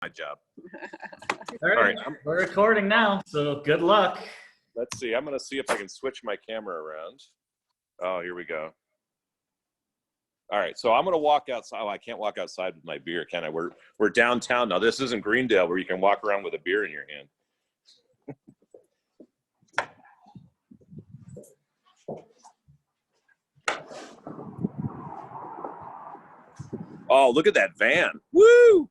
my job. All right, we're recording now, so good luck. Let's see. I'm going to see if I can switch my camera around. Oh, here we go. All right, so I'm going to walk outside. Oh, I can't walk outside with my beer, can I? We're downtown now. This isn't Greendale where you can walk around with a beer in your hand. Oh, look at that van. Woo!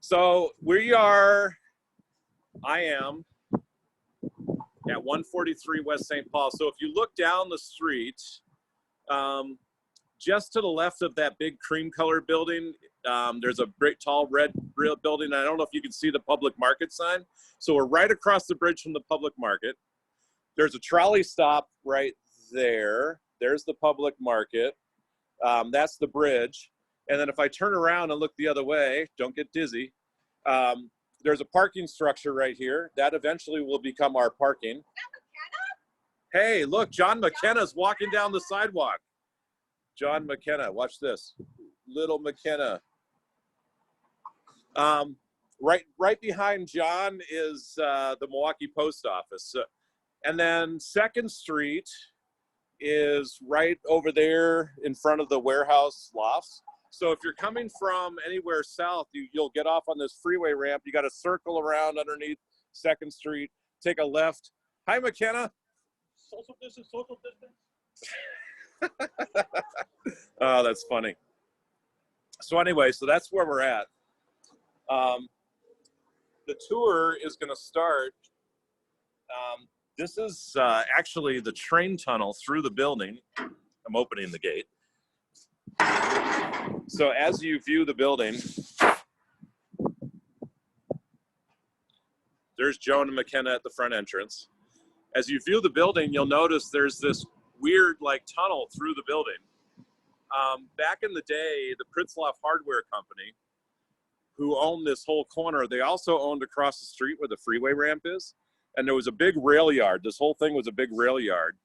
So I am at 143 West St. Paul. So if you look down the street, just to the left of that big cream colored building, there's a great tall red building. I don't know if you can see the public market sign. So we're right across the bridge from the public market. There's a trolley stop right there. There's the public market. That's the bridge. And then if I turn around and look the other way, don't get dizzy, there's a parking structure right here. That eventually will become our parking. Hey, look, John McKenna's walking down the sidewalk. John McKenna, watch this. Little McKenna. Right behind John is the Milwaukee Post Office. And then 2nd Street is right over there in front of the warehouse lofts. So if you're coming from anywhere south, you'll get off on this freeway ramp. You got to circle around underneath 2nd Street, take a left. Hi, McKenna. Social distance, social distance. Oh, that's funny. So anyway, so that's where we're at. The tour is going to start. This is actually the train tunnel through the building. I'm opening the gate. So as you view the building, there's Joan and McKenna at the front entrance. As you view the building, you'll notice there's this weird tunnel through the building. Back in the day, the Pritzloff Hardware Company, who owned this whole corner, they also owned across the street where the freeway ramp is. And there was a big rail yard. This whole thing was a big rail yard.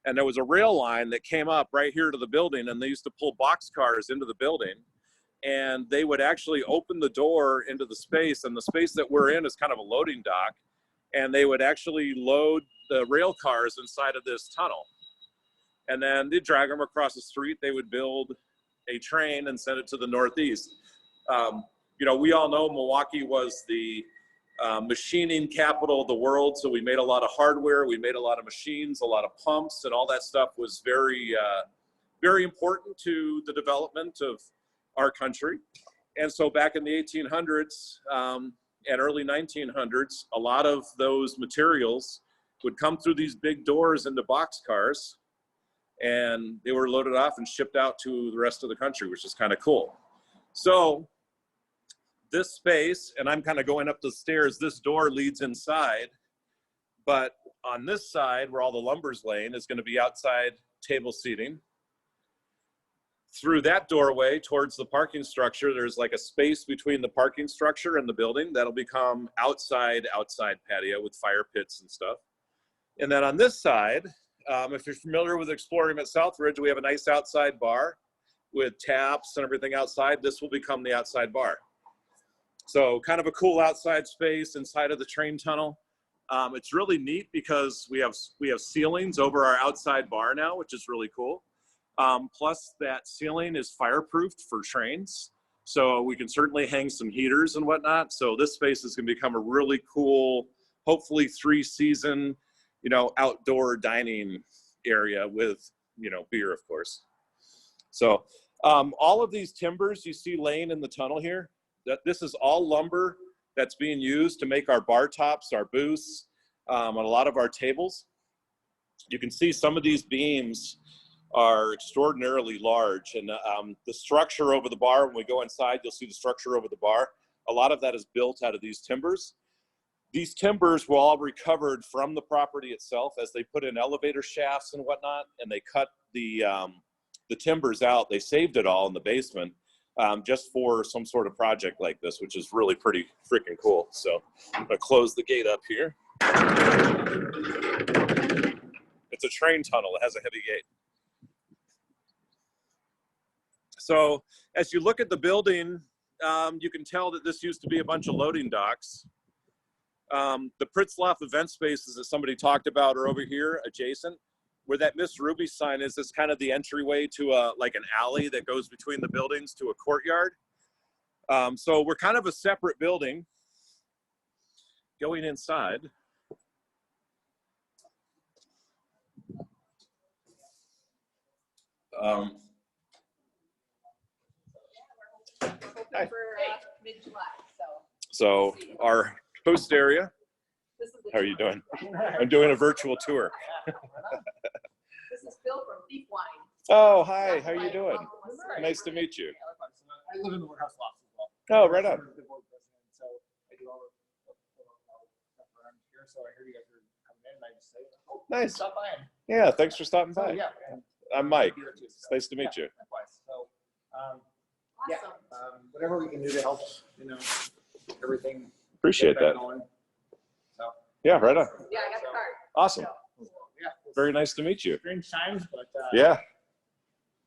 And there was a rail line that came up right here to the building, and they used to pull boxcars into the building. And they would actually open the door into the space, and the space that we're in is kind of a loading dock. And they would actually load the rail cars inside of this tunnel. And then they'd drag them across the street. They would build a train and send it to the Northeast. We all know Milwaukee was the machining capital of the world. So we made a lot of hardware, we made a lot of machines, a lot of pumps, and all that stuff was very, very important to the development of our country. And so back in the 1800s and early 1900s, a lot of those materials would come through these big doors into boxcars, and they were loaded off and shipped out to the rest of the country, which is kind of cool. So this space, and I'm kind of going up the stairs, this door leads inside, but on this side where all the lumber's laying is going to be outside table seating. Through that doorway towards the parking structure, there's like a space between the parking structure and the building that'll become outside patio with fire pits and stuff. And then on this side, if you're familiar with Explorium at Southridge, we have a nice outside bar with taps and everything outside. This will become the outside bar. So kind of a cool outside space inside of the train tunnel. It's really neat because we have ceilings over our outside bar now, which is really cool. Plus that ceiling is fireproofed for trains. So we can certainly hang some heaters and whatnot. So this space is going to become a really cool, hopefully 3-season, outdoor dining area with, beer, of course. So all of these timbers you see laying in the tunnel here, this is all lumber that's being used to make our bar tops, our booths, and a lot of our tables. You can see some of these beams are extraordinarily large, and the structure over the bar, when we go inside, you'll see the structure over the bar. A lot of that is built out of these timbers. These timbers were all recovered from the property itself as they put in elevator shafts and whatnot, and they cut the timbers out. They saved it all in the basement just for some sort of project like this, which is really pretty freaking cool. So I'm gonna close the gate up here. It's a train tunnel, it has a heavy gate. So as you look at the building, you can tell that this used to be a bunch of loading docks. The Pritzloff event spaces that somebody talked about are over here adjacent. Where that Miss Ruby sign is kind of the entryway to like an alley that goes between the buildings to a courtyard. So we're kind of a separate building. Going inside. Hi. Mid-July, so our host area. How are you doing? I'm doing a virtual tour. This is Phil from Thief Wine. Oh, hi. How are you doing? Nice to meet you. I live in the warehouse lots as well. Oh, right on. The board president, so I do all the stuff around here. So I heard you guys were coming in, and I just say, "Oh, Nice. stop by." Yeah, thanks for stopping So, by. yeah, and I'm Mike. here too, It's so, nice to meet you. likewise. So, Awesome. whatever we can do to help, everything. Appreciate get back that. going. So, Yeah, right on. Yeah, I got the card. Awesome. yeah, Very nice to meet you. strange times, but Yeah,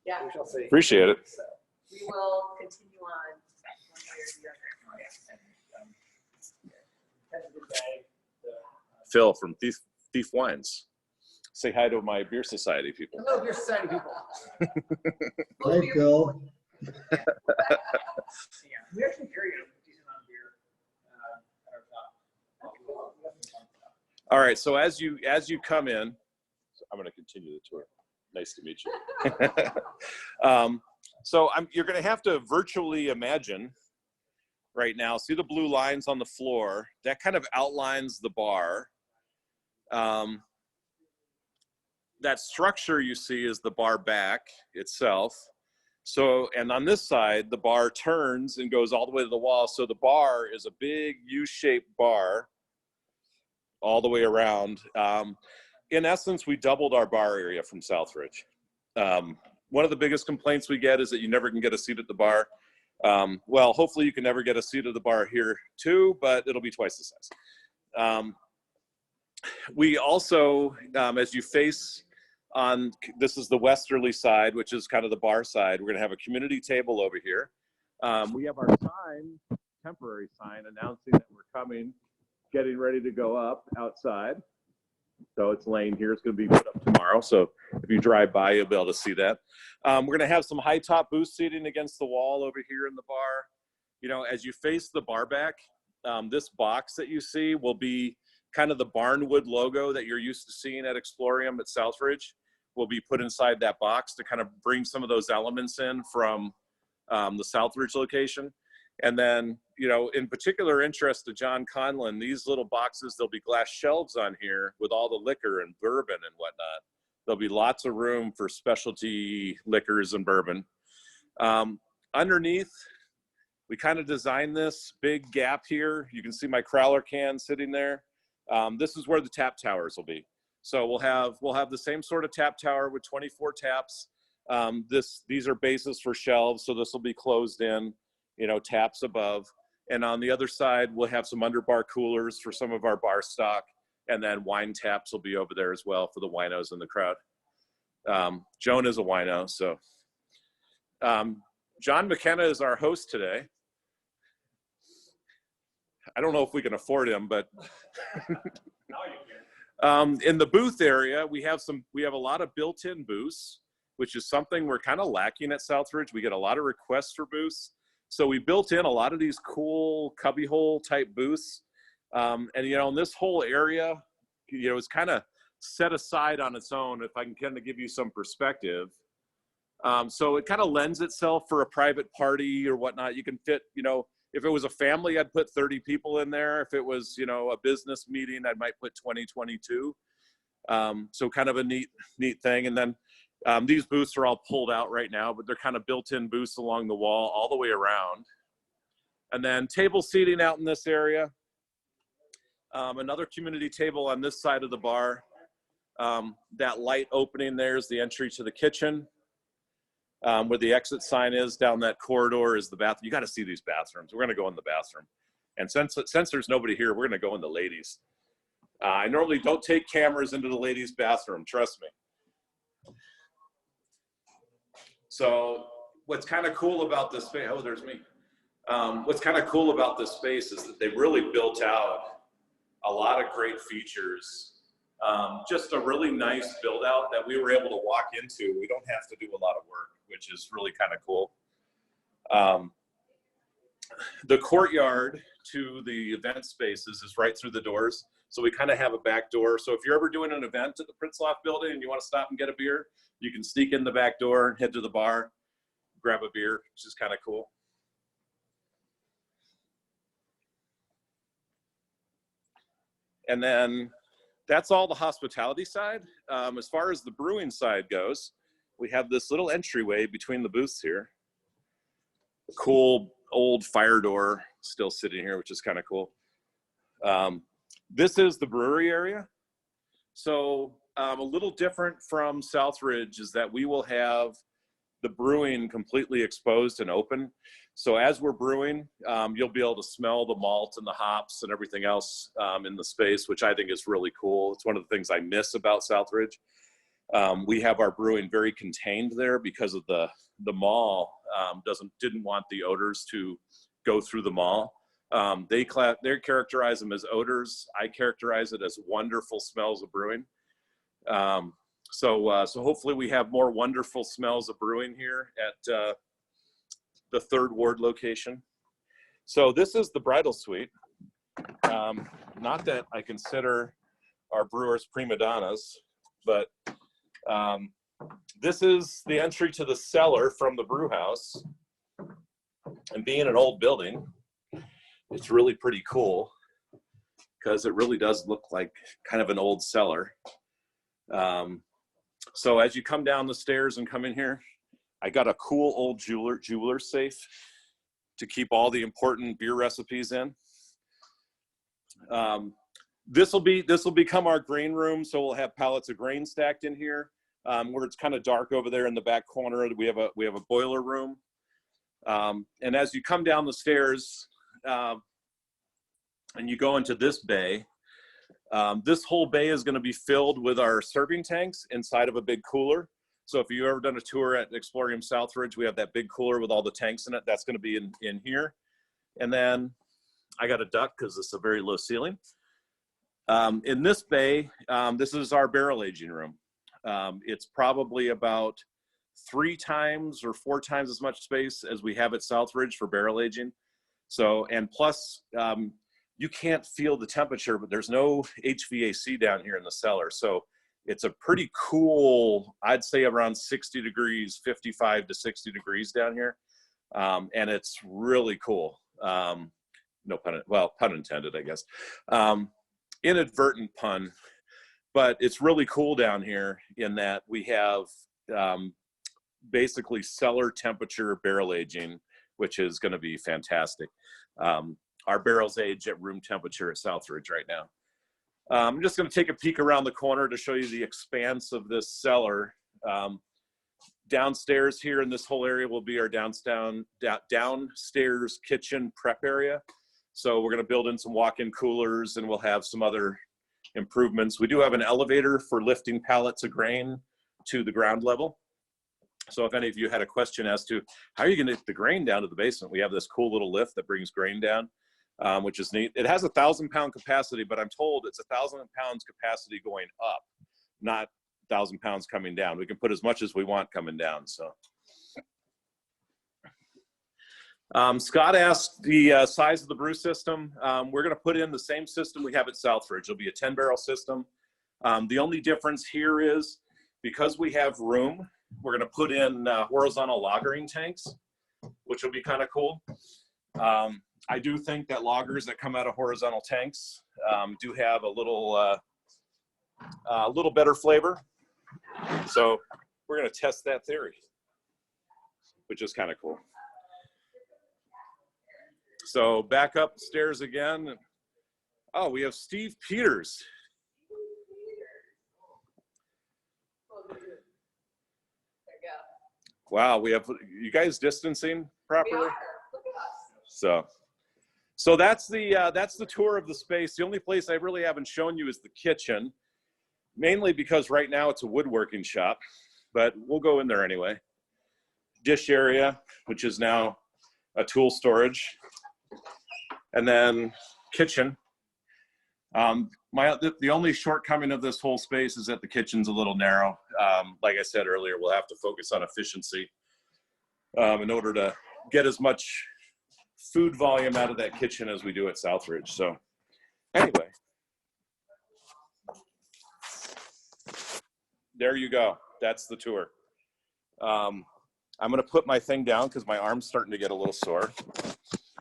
Yeah, we shall see. appreciate it. So, we will continue on one way or the other. and, have a good day. Phil from Thief Wines. Say hi to my Beer Society people. Hello, Beer Society people. Hi, Phil. Yeah, we actually carry a decent amount of beer at our shop. All right, so as you come in, I'm going to continue the tour. Nice to meet you. You're going to have to virtually imagine right now. See the blue lines on the floor? That kind of outlines the bar. That structure you see is the bar back itself. So, and on this side, the bar turns and goes all the way to the wall. So the bar is a big U-shaped bar all the way around. In essence, we doubled our bar area from Southridge. One of the biggest complaints we get is that you never can get a seat at the bar. Well, hopefully you can never get a seat at the bar here too, but it'll be twice the size. We also, as you face on, this is the westerly side, which is kind of the bar side. We're going to have a community table over here. We have our sign, temporary sign, announcing that we're coming, getting ready to go up outside. So it's laying here. It's going to be put up tomorrow. So if you drive by, you'll be able to see that. We're going to have some high top booth seating against the wall over here in the bar. As you face the bar back, this box that you see will be kind of the barnwood logo that you're used to seeing at Explorium at Southridge will be put inside that box to kind of bring some of those elements in from the Southridge location. And then, in particular interest to John Conlon, these little boxes, there'll be glass shelves on here with all the liquor and bourbon and whatnot. There'll be lots of room for specialty liquors and bourbon. Underneath, we kind of designed this big gap here. You can see my Crowler can sitting there. This is where the tap towers will be. So we'll have the same sort of tap tower with 24 taps. These are bases for shelves, so this will be closed in, taps above. And on the other side, we'll have some underbar coolers for some of our bar stock, and then wine taps will be over there as well for the winos in the crowd. Joan is a wino, so. John McKenna is our host today. I don't know if we can afford him, but in the booth area, we have a lot of built-in booths, which is something we're kind of lacking at Southridge. We get a lot of requests for booths. So we built in a lot of these cool cubbyhole type booths. And, in this whole area, it's kind of set aside on its own, if I can kind of give you some perspective. So it kind of lends itself for a private party or whatnot. You can fit, if it was a family, I'd put 30 people in there. If it was, a business meeting, I might put 20, 22. So kind of a neat thing. And then these booths are all pulled out right now, but they're kind of built-in booths along the wall all the way around. And then table seating out in this area. Another community table on this side of the bar. That light opening there is the entry to the kitchen. Where the exit sign is down that corridor is the bathroom. You got to see these bathrooms. We're going to go in the bathroom. And since there's nobody here, we're going to go in the ladies. I normally don't take cameras into the ladies' bathroom, trust me. So what's kind of cool about this space, oh, there's me. What's kind of cool about this space is that they really built out a lot of great features. Just a really nice build out that we were able to walk into. We don't have to do a lot of work, which is really kind of cool. The courtyard to the event spaces is right through the doors. So we kind of have a back door. So if you're ever doing an event at the Pritzloff building and you want to stop and get a beer, you can sneak in the back door and head to the bar, grab a beer, which is kind of cool. And then that's all the hospitality side. As far as the brewing side goes, we have this little entryway between the booths here. A cool old fire door still sitting here, which is kind of cool. This is the brewery area. So a little different from Southridge is that we will have the brewing completely exposed and open. So as we're brewing, you'll be able to smell the malt and the hops and everything else in the space, which I think is really cool. It's one of the things I miss about Southridge. We have our brewing very contained there because of the mall didn't want the odors to go through the mall. They characterize them as odors. I characterize it as wonderful smells of brewing. So hopefully we have more wonderful smells of brewing here at the Third Ward location. So this is the bridal suite. Not that I consider our brewers prima donnas, but this is the entry to the cellar from the brew house. And being an old building, it's really pretty cool because it really does look like kind of an old cellar. So as you come down the stairs and come in here, I got a cool old jeweler safe to keep all the important beer recipes in. This will become our grain room, so we'll have pallets of grain stacked in here. Where it's kind of dark over there in the back corner, we have a boiler room. And as you come down the stairs and you go into this bay, this whole bay is going to be filled with our serving tanks inside of a big cooler. So if you've ever done a tour at Explorium Southridge, we have that big cooler with all the tanks in it. That's going to be in here. And then I got a duck because it's a very low ceiling. In this bay, this is our barrel aging room. It's probably about 3 times or 4 times as much space as we have at Southridge for barrel aging. So, and plus, you can't feel the temperature, but there's no HVAC down here in the cellar. So it's a pretty cool, I'd say around 60 degrees, 55 to 60 degrees down here. And it's really cool. No pun, well, pun intended, I guess. Inadvertent pun, but it's really cool down here in that we have basically cellar temperature barrel aging, which is going to be fantastic. Our barrels age at room temperature at Southridge right now. I'm just going to take a peek around the corner to show you the expanse of this cellar. Downstairs here in this whole area will be our downstairs kitchen prep area. So we're going to build in some walk-in coolers, and we'll have some other improvements. We do have an elevator for lifting pallets of grain to the ground level. So if any of you had a question as to how are you going to get the grain down to the basement, we have this cool little lift that brings grain down, which is neat. It has a 1,000-pound capacity, but I'm told it's 1,000 pounds capacity going up, not 1,000 pounds coming down. We can put as much as we want coming down. So Scott asked the size of the brew system. We're going to put in the same system we have at Southridge. It'll be a 10-barrel system. The only difference here is because we have room, we're going to put in horizontal lagering tanks, which will be kind of cool. I do think that lagers that come out of horizontal tanks do have a little better flavor. So we're going to test that theory, which is kind of cool. So back upstairs again. Oh, we have Steve Peters. Wow, we have you guys distancing properly? We are. Look at us. So that's the tour of the space. The only place I really haven't shown you is the kitchen, mainly because right now it's a woodworking shop, but we'll go in there anyway. Dish area, which is now a tool storage, and then kitchen. The only shortcoming of this whole space is that the kitchen's a little narrow. Like I said earlier, we'll have to focus on efficiency in order to get as much food volume out of that kitchen as we do at Southridge. So anyway, there you go. That's the tour. I'm going to put my thing down because my arm's starting to get a little sore,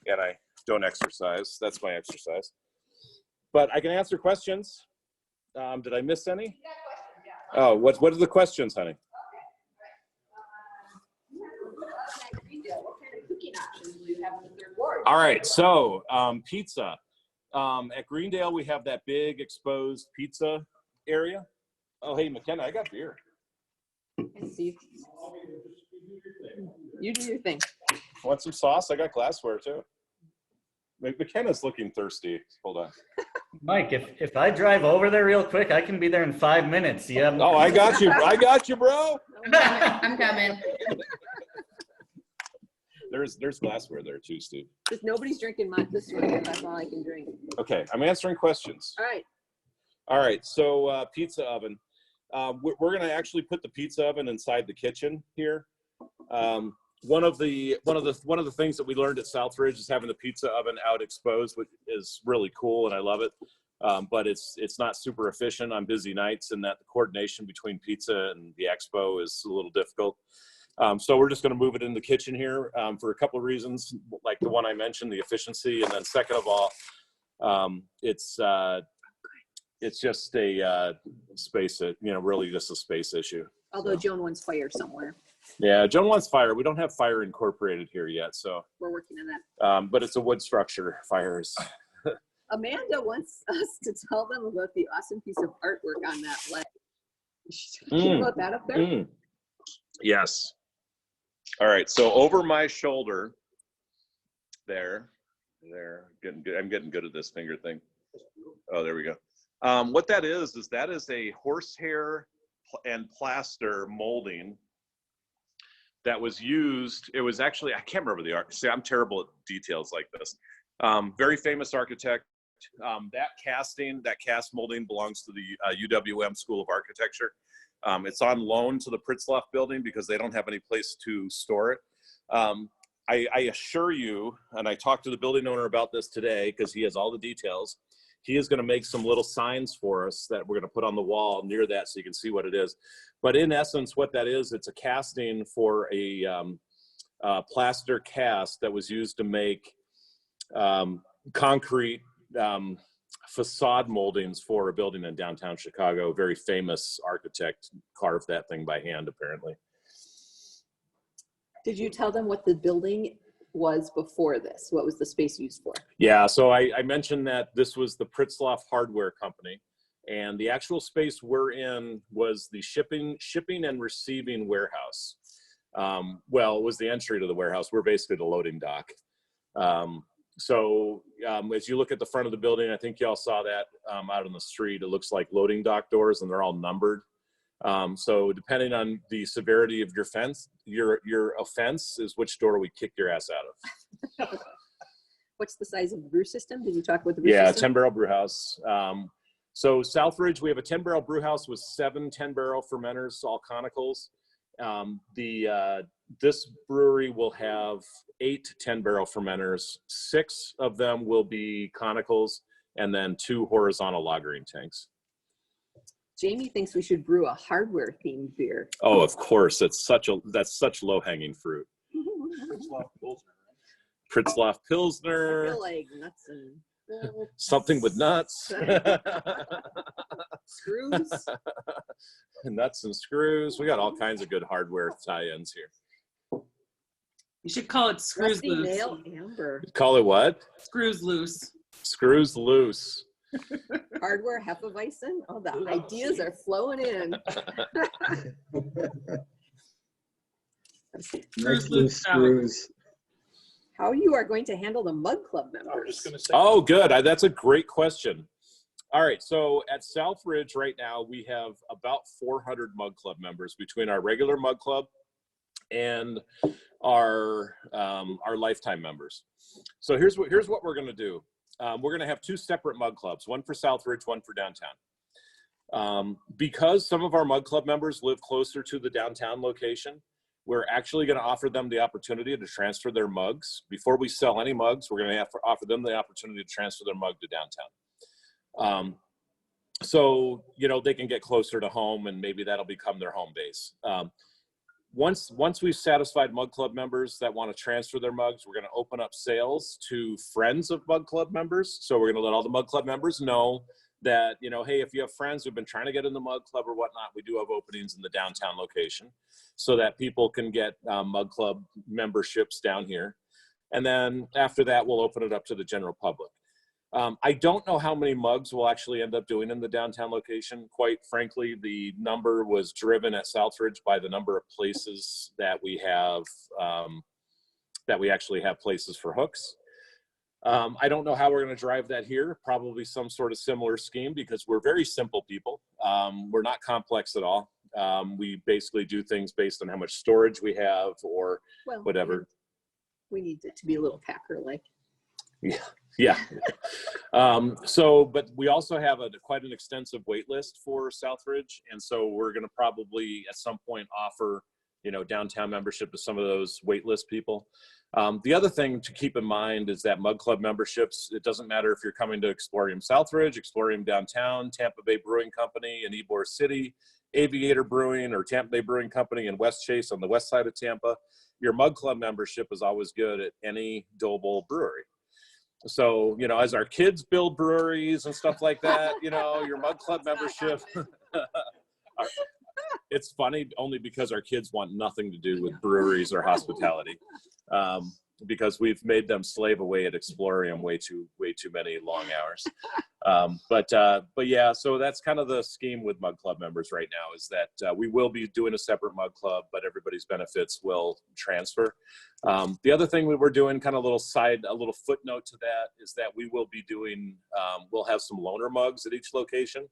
and I don't exercise. That's my exercise. But I can answer questions. Did I miss any? Oh, what are the questions, honey? All right, so pizza. At Greendale, we have that big exposed pizza area. Oh, hey, McKenna, I got beer. Hey, Steve. You do your thing. Want some sauce? I got glassware, too. McKenna's looking thirsty. Hold on. Mike, if I drive over there real quick, I can be there in 5 minutes. Yeah. Oh, I got you. I got you, bro. I'm coming. There's glassware there too, Steve. Just nobody's drinking this one. That's all I can drink. Okay, I'm answering questions. All right. All right. So pizza oven. We're going to actually put the pizza oven inside the kitchen here. One of the things that we learned at Southridge is having the pizza oven out exposed, which is really cool, and I love it. But it's not super efficient on busy nights, and that the coordination between pizza and the expo is a little difficult. So we're just going to move it in the kitchen here for a couple of reasons, like the one I mentioned, the efficiency, and then second of all, it's just a space, really just a space issue. Although Joan wants fire somewhere. Yeah, Joan wants fire. We don't have fire incorporated here yet, so we're working on that. but it's a wood structure. Fires. Amanda wants us to tell them about the awesome piece of artwork on that leg. Can you put that up there? Yes. All right. So over my shoulder, there. I'm getting good at this finger thing. Oh, there we go. What that is a horsehair and plaster molding that was used. It was actually, I can't remember the art. See, I'm terrible at details like this. Very famous architect. That cast molding belongs to the UWM School of Architecture. It's on loan to the Pritzloff building because they don't have any place to store it. I assure you, and I talked to the building owner about this today because he has all the details. He is going to make some little signs for us that we're going to put on the wall near that so you can see what it is. But in essence, what that is, it's a casting for a plaster cast that was used to make concrete facade moldings for a building in downtown Chicago. A very famous architect carved that thing by hand, apparently. Did you tell them what the building was before this? What was the space used for? Yeah, so I mentioned that this was the Pritzloff Hardware Company, and the actual space we're in was the shipping and receiving warehouse. Well, it was the entry to the warehouse. We're basically the loading dock. So as you look at the front of the building, I think y'all saw that out on the street. It looks like loading dock doors, and they're all numbered. So depending on the severity of your offense is which door we kick your ass out of. What's the size of the brew system? Did you talk about the brew system? Yeah, 10-barrel brew house. So Southridge, we have a 10-barrel brew house with 7 10-barrel fermenters, all conicals. This brewery will have 8 10-barrel fermenters. 6 of them will be conicals, and then 2 horizontal lagering tanks. Jamie thinks we should brew a hardware themed beer. Oh, of course. That's such low-hanging fruit. Pritzloff Pilsner. I feel like nuts and something with nuts. Screws. Nuts and screws. We got all kinds of good hardware tie-ins here. You should call it Screws Rusty Loose. Nail Amber. Call it what? Screws Loose. Screws loose. Hardware Hefeweizen. Oh, the ideas are flowing in. Screws Loose. Screws. How you are going to handle the Mug Club members? Oh, good. That's a great question. All right. So at Southridge right now, we have about 400 Mug Club members between our regular Mug Club and our lifetime members. So here's what we're going to do. We're going to have 2 separate mug clubs, one for Southridge, one for downtown. Because some of our mug club members live closer to the downtown location, we're actually going to offer them the opportunity to transfer their mugs. Before we sell any mugs, we're going to have to offer them the opportunity to transfer their mug to downtown. So, you know, they can get closer to home, and maybe that'll become their home base. Once we've satisfied mug club members that want to transfer their mugs, we're going to open up sales to friends of mug club members. So we're going to let all the mug club members know that, you know, hey, if you have friends who've been trying to get in the mug club or whatnot, we do have openings in the downtown location so that people can get mug club memberships down here. And then after that, we'll open it up to the general public. I don't know how many mugs we'll actually end up doing in the downtown location. Quite frankly, the number was driven at Southridge by the number of places that we have, that we actually have places for hooks. I don't know how we're going to drive that here. Probably some sort of similar scheme, because we're very simple people. We're not complex at all. We basically do things based on how much storage we have or whatever. We need it to be a little Packer-like. Yeah. But we also have quite an extensive wait list for Southridge. And so we're going to probably at some point offer, you know, downtown membership to some of those wait list people. The other thing to keep in mind is that mug club memberships, it doesn't matter if you're coming to Explorium Southridge, Explorium Downtown, Tampa Bay Brewing Company in Ybor City, Aviator Brewing or Tampa Bay Brewing Company in West Chase on the west side of Tampa. Your mug club membership is always good at any Doble brewery. So, you know, as our kids build breweries and stuff like that, you know, your mug club membership, it's funny only because our kids want nothing to do with breweries or hospitality, because we've made them slave away at Explorium way too many long hours. But yeah, so that's kind of the scheme with mug club members right now, is that we will be doing a separate mug club, but everybody's benefits will transfer. The other thing we were doing, kind of a little footnote to that, is that we will be doing, we'll have some loaner mugs at each location.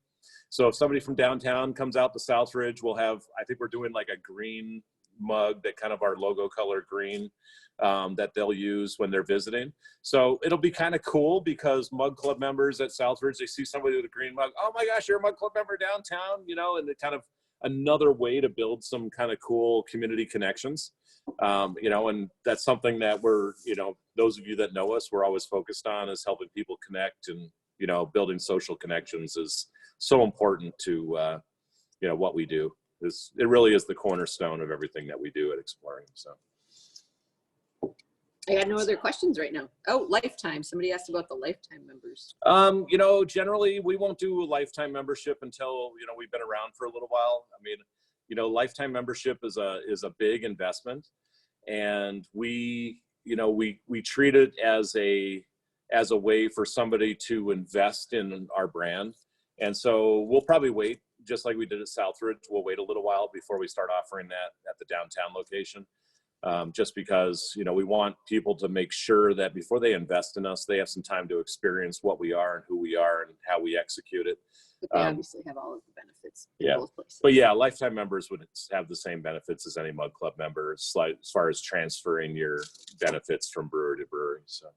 So if somebody from downtown comes out to Southridge, we'll have, I think we're doing like a green mug, that kind of our logo color green, that they'll use when they're visiting. So it'll be kind of cool, because mug club members at Southridge, they see somebody with a green mug, oh my gosh, you're a mug club member downtown, you know, and it kind of another way to build some kind of cool community connections. You know, and that's something that we're, you know, those of you that know us, we're always focused on, is helping people connect, and, you know, building social connections is so important to, you know, what we do. It really is the cornerstone of everything that we do at Explorium. So I got no other questions right now. Oh, lifetime. Somebody asked about the lifetime members. you know, generally we won't do a lifetime membership until, you know, we've been around for a little while. I mean, you know, lifetime membership is a big investment, and we, you know, we treat it as a way for somebody to invest in our brand. And so we'll probably wait, just like we did at Southridge. We'll wait a little while before we start offering that at the downtown location. Just because, you know, we want people to make sure that before they invest in us, they have some time to experience what we are and who we are and how we execute it. But they obviously have all of the benefits in yeah. both places. But yeah, lifetime members would have the same benefits as any mug club member, as far as transferring your benefits from brewery to brewery. So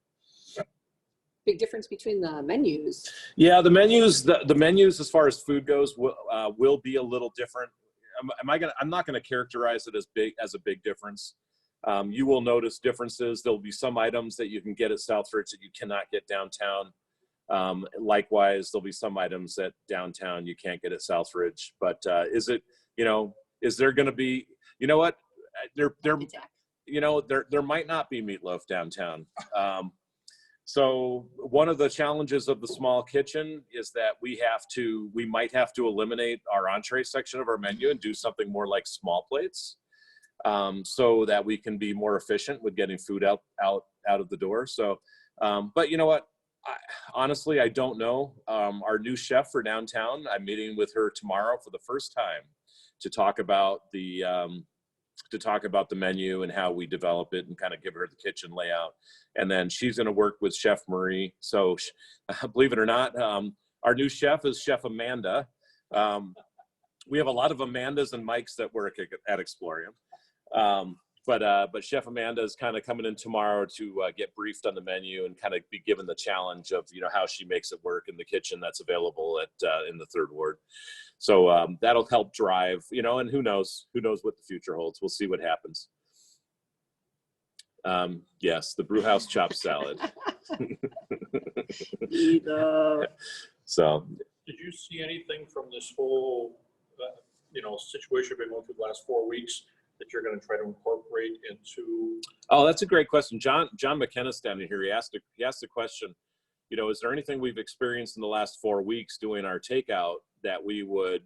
Big difference between the menus. yeah, the menus as far as food goes will be a little different. I'm not going to characterize it as a big difference. You will notice differences. There'll be some items that you can get at Southridge that you cannot get downtown. Likewise, there'll be some items at downtown you can't get at Southridge. But is there going to be, you know what? There might not be meatloaf downtown. So one of the challenges of the small kitchen is that we might have to eliminate our entree section of our menu and do something more like small plates, so that we can be more efficient with getting food out of the door. So, but you know what? Honestly, I don't know. Our new chef for downtown, I'm meeting with her tomorrow for the first time to talk about the menu and how we develop it, and kind of give her the kitchen layout. And then she's going to work with Chef Marie. So believe it or not, our new chef is Chef Amanda. We have a lot of Amandas and Mikes that work at Explorium. But Chef Amanda is kind of coming in tomorrow to get briefed on the menu and kind of be given the challenge of, how she makes it work in the kitchen that's available in the Third Ward. So that'll help drive, and who knows what the future holds. We'll see what happens. Yes, the Brewhouse chopped salad. So, did you see anything from this whole, situation we've been going through the last 4 weeks that you're going to try to incorporate into? Oh, that's a great question. John McKenna's standing here. He asked the question, is there anything we've experienced in the last 4 weeks doing our takeout that we would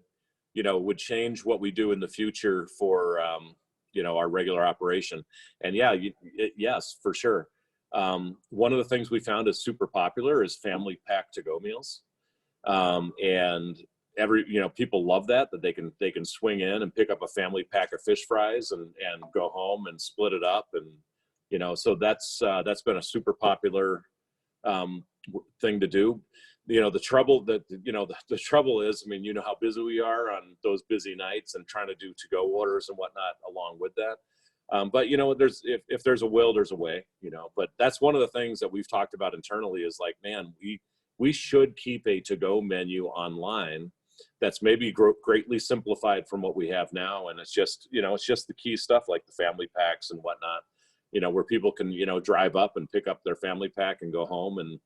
change what we do in the future for, our regular operation? And yes, for sure. One of the things we found is super popular is family pack to-go meals. And people love that they can swing in and pick up a family pack of fish fries and go home and split it up. And, so that's been a super popular, thing to do. The trouble the trouble is, how busy we are on those busy nights and trying to do to-go orders and whatnot along with that. But if there's a will, there's a way, but that's one of the things that we've talked about internally is like, man, we should keep a to-go menu online that's maybe greatly simplified from what we have now. And it's just the key stuff like the family packs and whatnot, where people can, drive up and pick up their family pack and go home and,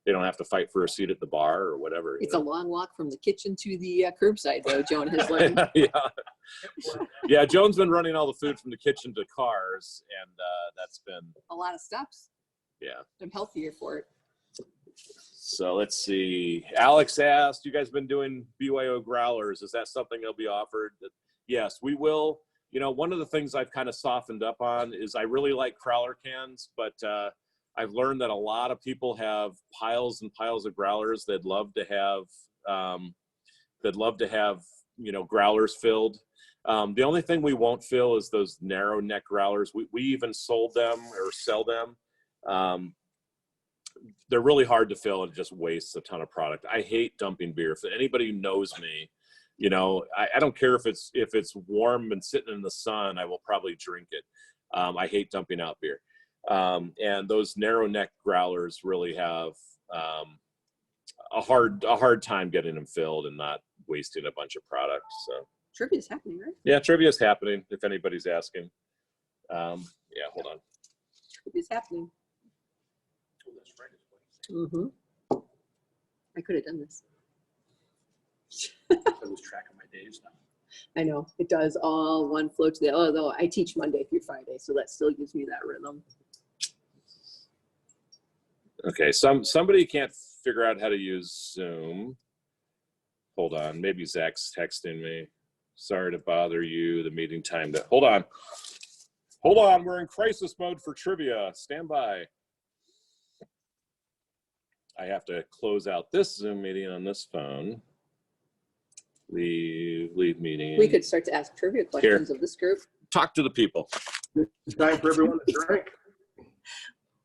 they don't have to fight for a seat at the bar or whatever. It's a long walk from the kitchen to the curbside, though, Joan has learned. Yeah, Joan's been running all the food from the kitchen to cars, and that's been a lot of steps. Yeah. I'm healthier for it. So let's see. Alex asked, you guys been doing BYO growlers? Is that something that'll be offered? Yes, we will. One of the things I've kind of softened up on is I really like growler cans, but I've learned that a lot of people have piles and piles of growlers they'd love to have, growlers filled. The only thing we won't fill is those narrow neck growlers. We even sold them or sell them. They're really hard to fill and just wastes a ton of product. I hate dumping beer. If anybody who knows me, I don't care if it's warm and sitting in the sun, I will probably drink it. I hate dumping out beer. And those narrow neck growlers really have a hard time getting them filled and not wasting a bunch of product. So Trivia's happening, right? yeah, trivia's happening if anybody's asking. Yeah, hold on. Trivia's happening. Oh, that's right. Mm-hmm. I could have done this. I lose track of my days now. I know it does all one flow to the other. Although I teach Monday through Friday, so that still gives me that rhythm. Okay, somebody can't figure out how to use Zoom. Hold on, maybe Zach's texting me. Sorry to bother you. The meeting time. Hold on. We're in crisis mode for trivia. Stand by. I have to close out this Zoom meeting on this phone. Leave meeting. We could start to ask trivia questions of this group. Talk to the people. It's time for everyone to drink.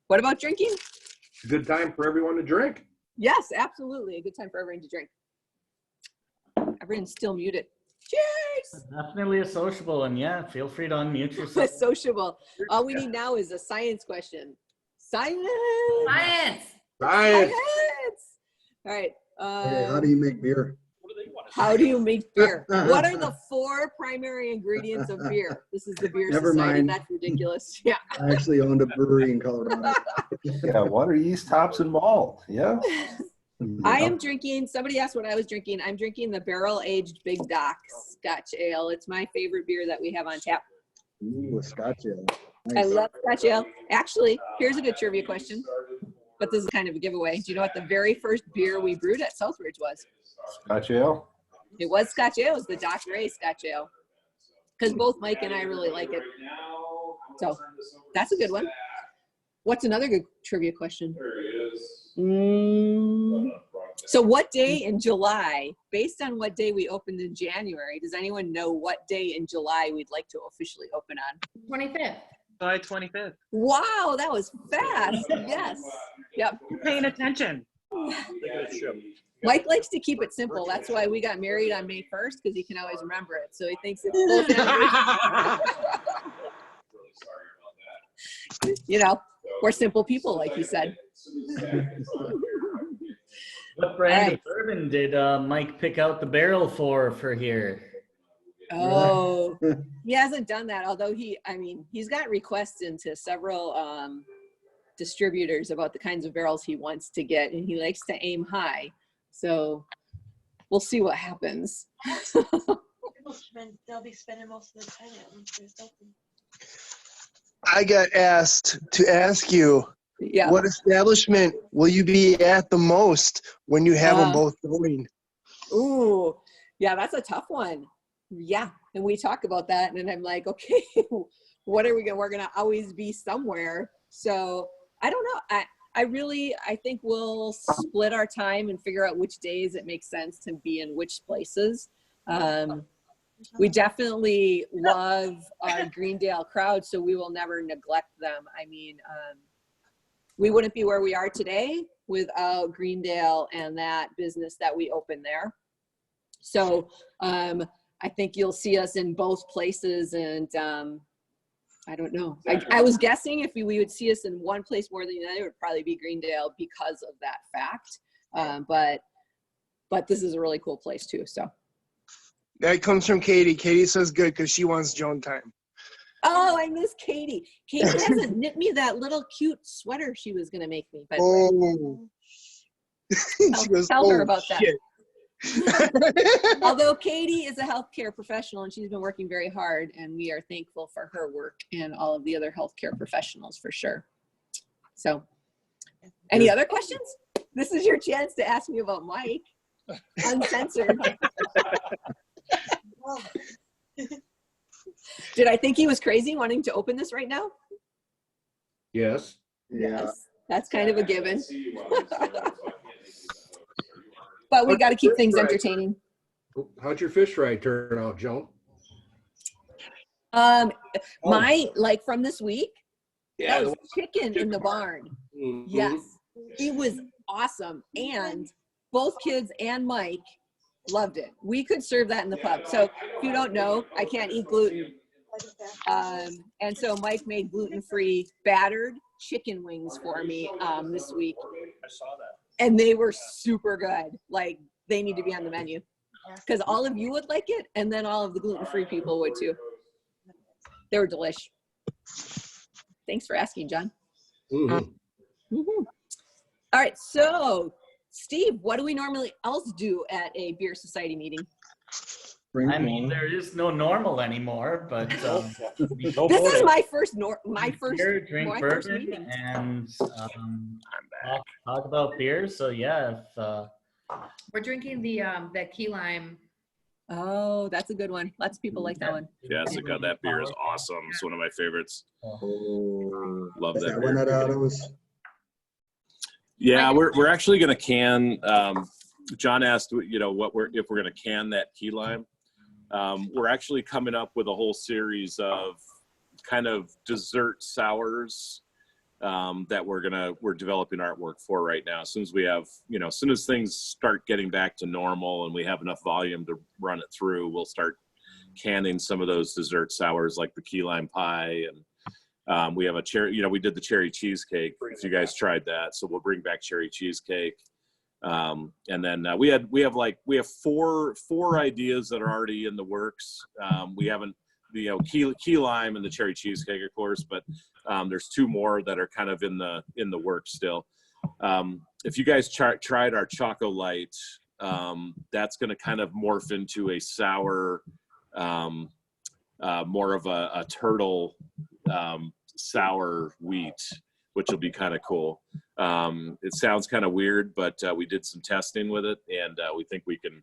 What about drinking? It's a good time for everyone to drink. Yes, absolutely. A good time for everyone to drink. Everyone's still muted. Cheers! Definitely a sociable, and yeah, feel free to unmute yourself. Sociable. All we need now is a science question. Science! Science! Science. All right. Okay, how do you make beer? What do they want to How do you make beer? What are the 4 primary ingredients of beer? This is the Beer Never Society. mind. That's ridiculous. Yeah. I actually owned a brewery in Colorado. Yeah, water, yeast, hops, and malt. Yeah. I am drinking, somebody asked what I was drinking. I'm drinking the barrel-aged Big Doc Scotch Ale. It's my favorite beer that we have on tap. Ooh, a Scotch ale. I Nice. love Scotch Ale. Actually, here's a good trivia question, but this is kind of a giveaway. Do you know what the very first beer we brewed at Southridge was? Scotch ale. It was Scotch Ale. It was the Doc Ray Scotch Ale. Because both Mike and I really like it. So that's a good one. What's another good trivia question? So what day in July, based on what day we opened in January, does anyone know what day in July we'd like to officially open on? 25th. July 25th. Wow, that was fast. Yes. Yep. You're paying attention. Mike likes to keep it simple. That's why we got married on May 1st, because he can always remember it. So he thinks it's both. You know, we're simple people, like you said. What brand All right. of bourbon did Mike pick out the barrel for here? Oh, he hasn't done that. Although he's got requests into several distributors about the kinds of barrels he wants to get, and he likes to aim high. So we'll see what happens. They'll be spending most of the time at Winter's Open. I got asked to ask you, Yeah. what establishment will you be at the most when you have them both going? Ooh, yeah, that's a tough one. Yeah, and we talk about that, and I'm like, okay, what are we gonna? We're gonna always be somewhere. So I don't know. I think we'll split our time and figure out which days it makes sense to be in which places. We definitely love our Greendale crowd, so we will never neglect them. I mean, we wouldn't be where we are today without Greendale and that business that we opened there. So I think you'll see us in both places, and I don't know. I was guessing if we would see us in one place more than the other, it would probably be Greendale because of that fact. But this is a really cool place too. So That comes from Katie. Katie says good because she wants Joan time. oh, I miss Katie. Katie hasn't knit me that little cute sweater she was gonna make me. But Oh. She goes, tell her "Oh, about that. shit." Although Katie is a healthcare professional and she's been working very hard, and we are thankful for her work and all of the other healthcare professionals for sure. So, any other questions? This is your chance to ask me about Mike, uncensored. Did I think he was crazy wanting to open this right now? Yes. Yeah. Yes, that's kind of a given. But we got to keep things entertaining. How'd your fish fry turn out, Joan? My, like from this week, Yeah, that was chicken in the barn. Mhm. Yes, it was awesome. And both kids and Mike loved it. We could serve that in the pub. So if you don't know, I can't eat gluten. And so Mike made gluten-free battered chicken wings for me this week. I saw that. And they were super good. Like, they need to be on the menu. Because all of you would like it, and then all of the gluten-free people would too. They were delish. Thanks for asking, John. Mhm. All right, so Steve, what do we normally else do at a beer society meeting? I mean, there is no normal anymore, but This is my first beer, drink my first bourbon, meeting. and talk about beer. So yeah, if We're drinking the key lime. Oh, that's a good one. Lots of people like that one. Jessica, that beer is awesome. It's one of my favorites. Oh, Love that that one at beer. Otto's. Yeah, we're actually going to can. John asked, if we're going to can that key lime. We're actually coming up with a whole series of kind of dessert sours that we're developing artwork for right now. As soon as we have, as soon as things start getting back to normal and we have enough volume to run it through, we'll start canning some of those dessert sours like the key lime pie. And we have a cherry, we did the cherry cheesecake, if you guys tried that. So we'll bring back cherry cheesecake. And then we have four ideas that are already in the works. We haven't, key lime and the cherry cheesecake, of course, but there's two more that are kind of in the works still. If you guys tried our Choco Light, that's going to kind of morph into a sour, more of a turtle sour wheat, which will be kind of cool. It sounds kind of weird, but we did some testing with it, and we think we can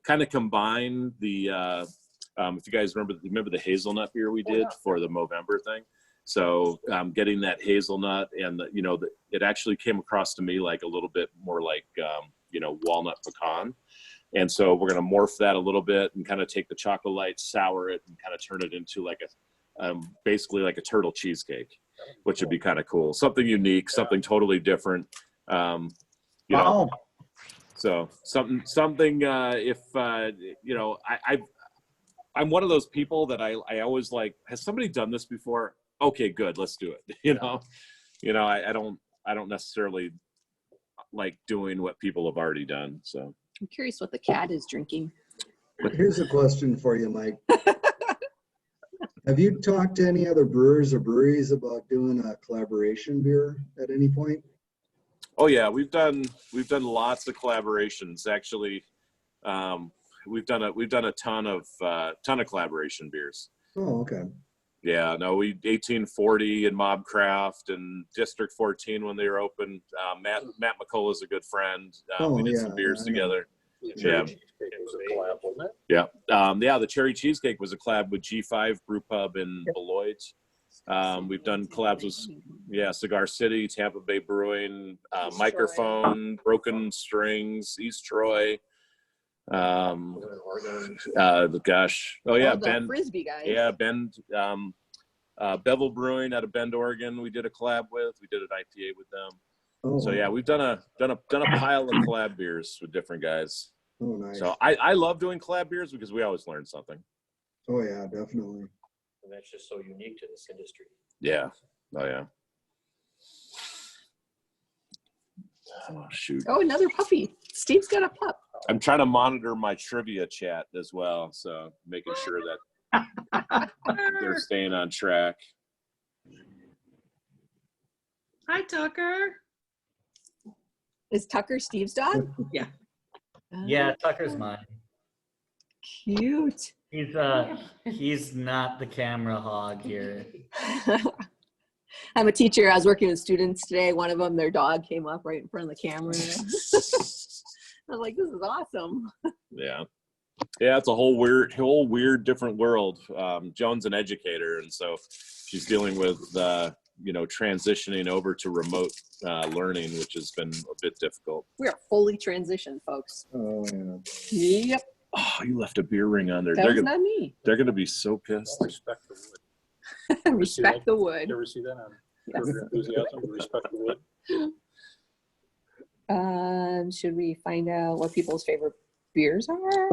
kind of combine the if you guys remember the hazelnut beer we did for the Movember thing. So getting that hazelnut and it actually came across to me like a little bit more like walnut pecan. And so we're going to morph that a little bit and kind of take the Choco Light, sour it, and kind of turn it into like basically like a turtle cheesecake, which would be kind of cool. Something unique, something totally different. So something I'm one of those people that I always like, has somebody done this before? okay, good, let's do it. I don't necessarily like doing what people have already done. So I'm curious what the cat is drinking. Here's a question for you, Mike. Have you talked to any other brewers or breweries about doing a collaboration beer at any point? oh yeah, we've done lots of collaborations. Actually, we've done a ton of collaboration beers. Oh, okay. Yeah, no, 1840 and Mobcraft and District 14 when they were open. Matt McCullough is a good friend. We did some beers together. Yeah. Yeah. The Cherry Cheesecake was a collab with G5 Brewpub in Beloit. We've done collabs with Cigar City, Tampa Bay Brewing, Microphone, Broken Strings, East Troy. Ben. Frisbee guys. Yeah, Ben. Bevel Brewing out of Bend, Oregon. We did a collab with. We did an IPA with them. Oh, So yeah, we've done a pile of collab beers with different guys. Oh, nice. So I love doing collab beers because we always learn something. Oh yeah, definitely. And that's just so unique to this industry. Yeah. Oh yeah. Oh shoot. Oh, another puppy. Steve's got a pup. I'm trying to monitor my trivia chat as well, so making sure that they're staying on track. Hi, Tucker. Is Tucker Steve's dog? Yeah. Yeah, Tucker's mine. Cute. He's not the camera hog here. I'm a teacher. I was working with students today. One of them, their dog came up right in front of the camera. I was like, this is awesome. Yeah. Yeah, it's a whole weird, different world. Joan's an educator, and so she's dealing with, transitioning over to remote learning, which has been a bit difficult. We are fully transitioned, folks. Oh yeah. Yep. Oh, you left a beer ring on there. That was not me. They're gonna be so pissed. Respect the wood. Respect the wood. You ever see that on Yes. Curb Your Enthusiasm? Respect the wood. Should we find out what people's favorite beers are?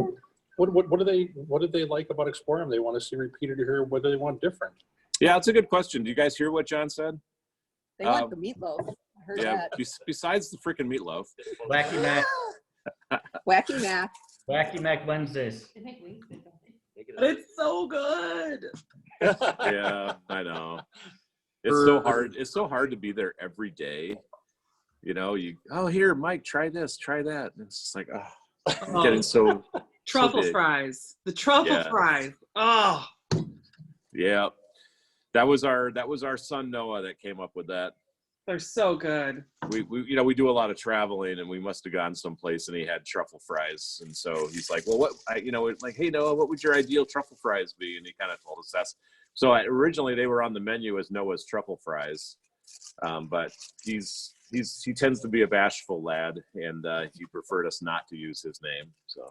What do they like about Explorium? They want to see repeated here. What do they want different? Yeah, it's a good question. Do you guys hear what John said? They want the meatloaf. I heard that. Besides the freaking meatloaf. Wacky Mac. Wacky Mac. Wacky Mac Wednesdays. It's so good. Yeah, I know. It's so hard. It's so hard to be there every day. Here, Mike, try this, try that. And it's just like, I'm getting so truffle big. fries. The truffle fries. Oh. Yeah. That was our son Noah that came up with that. They're so good. We do a lot of traveling, and we must have gone someplace, and he had truffle fries, and so he's like, well, hey Noah, what would your ideal truffle fries be? And he kind of told us that. So originally they were on the menu as Noah's truffle fries, but he tends to be a bashful lad, and he preferred us not to use his name. So.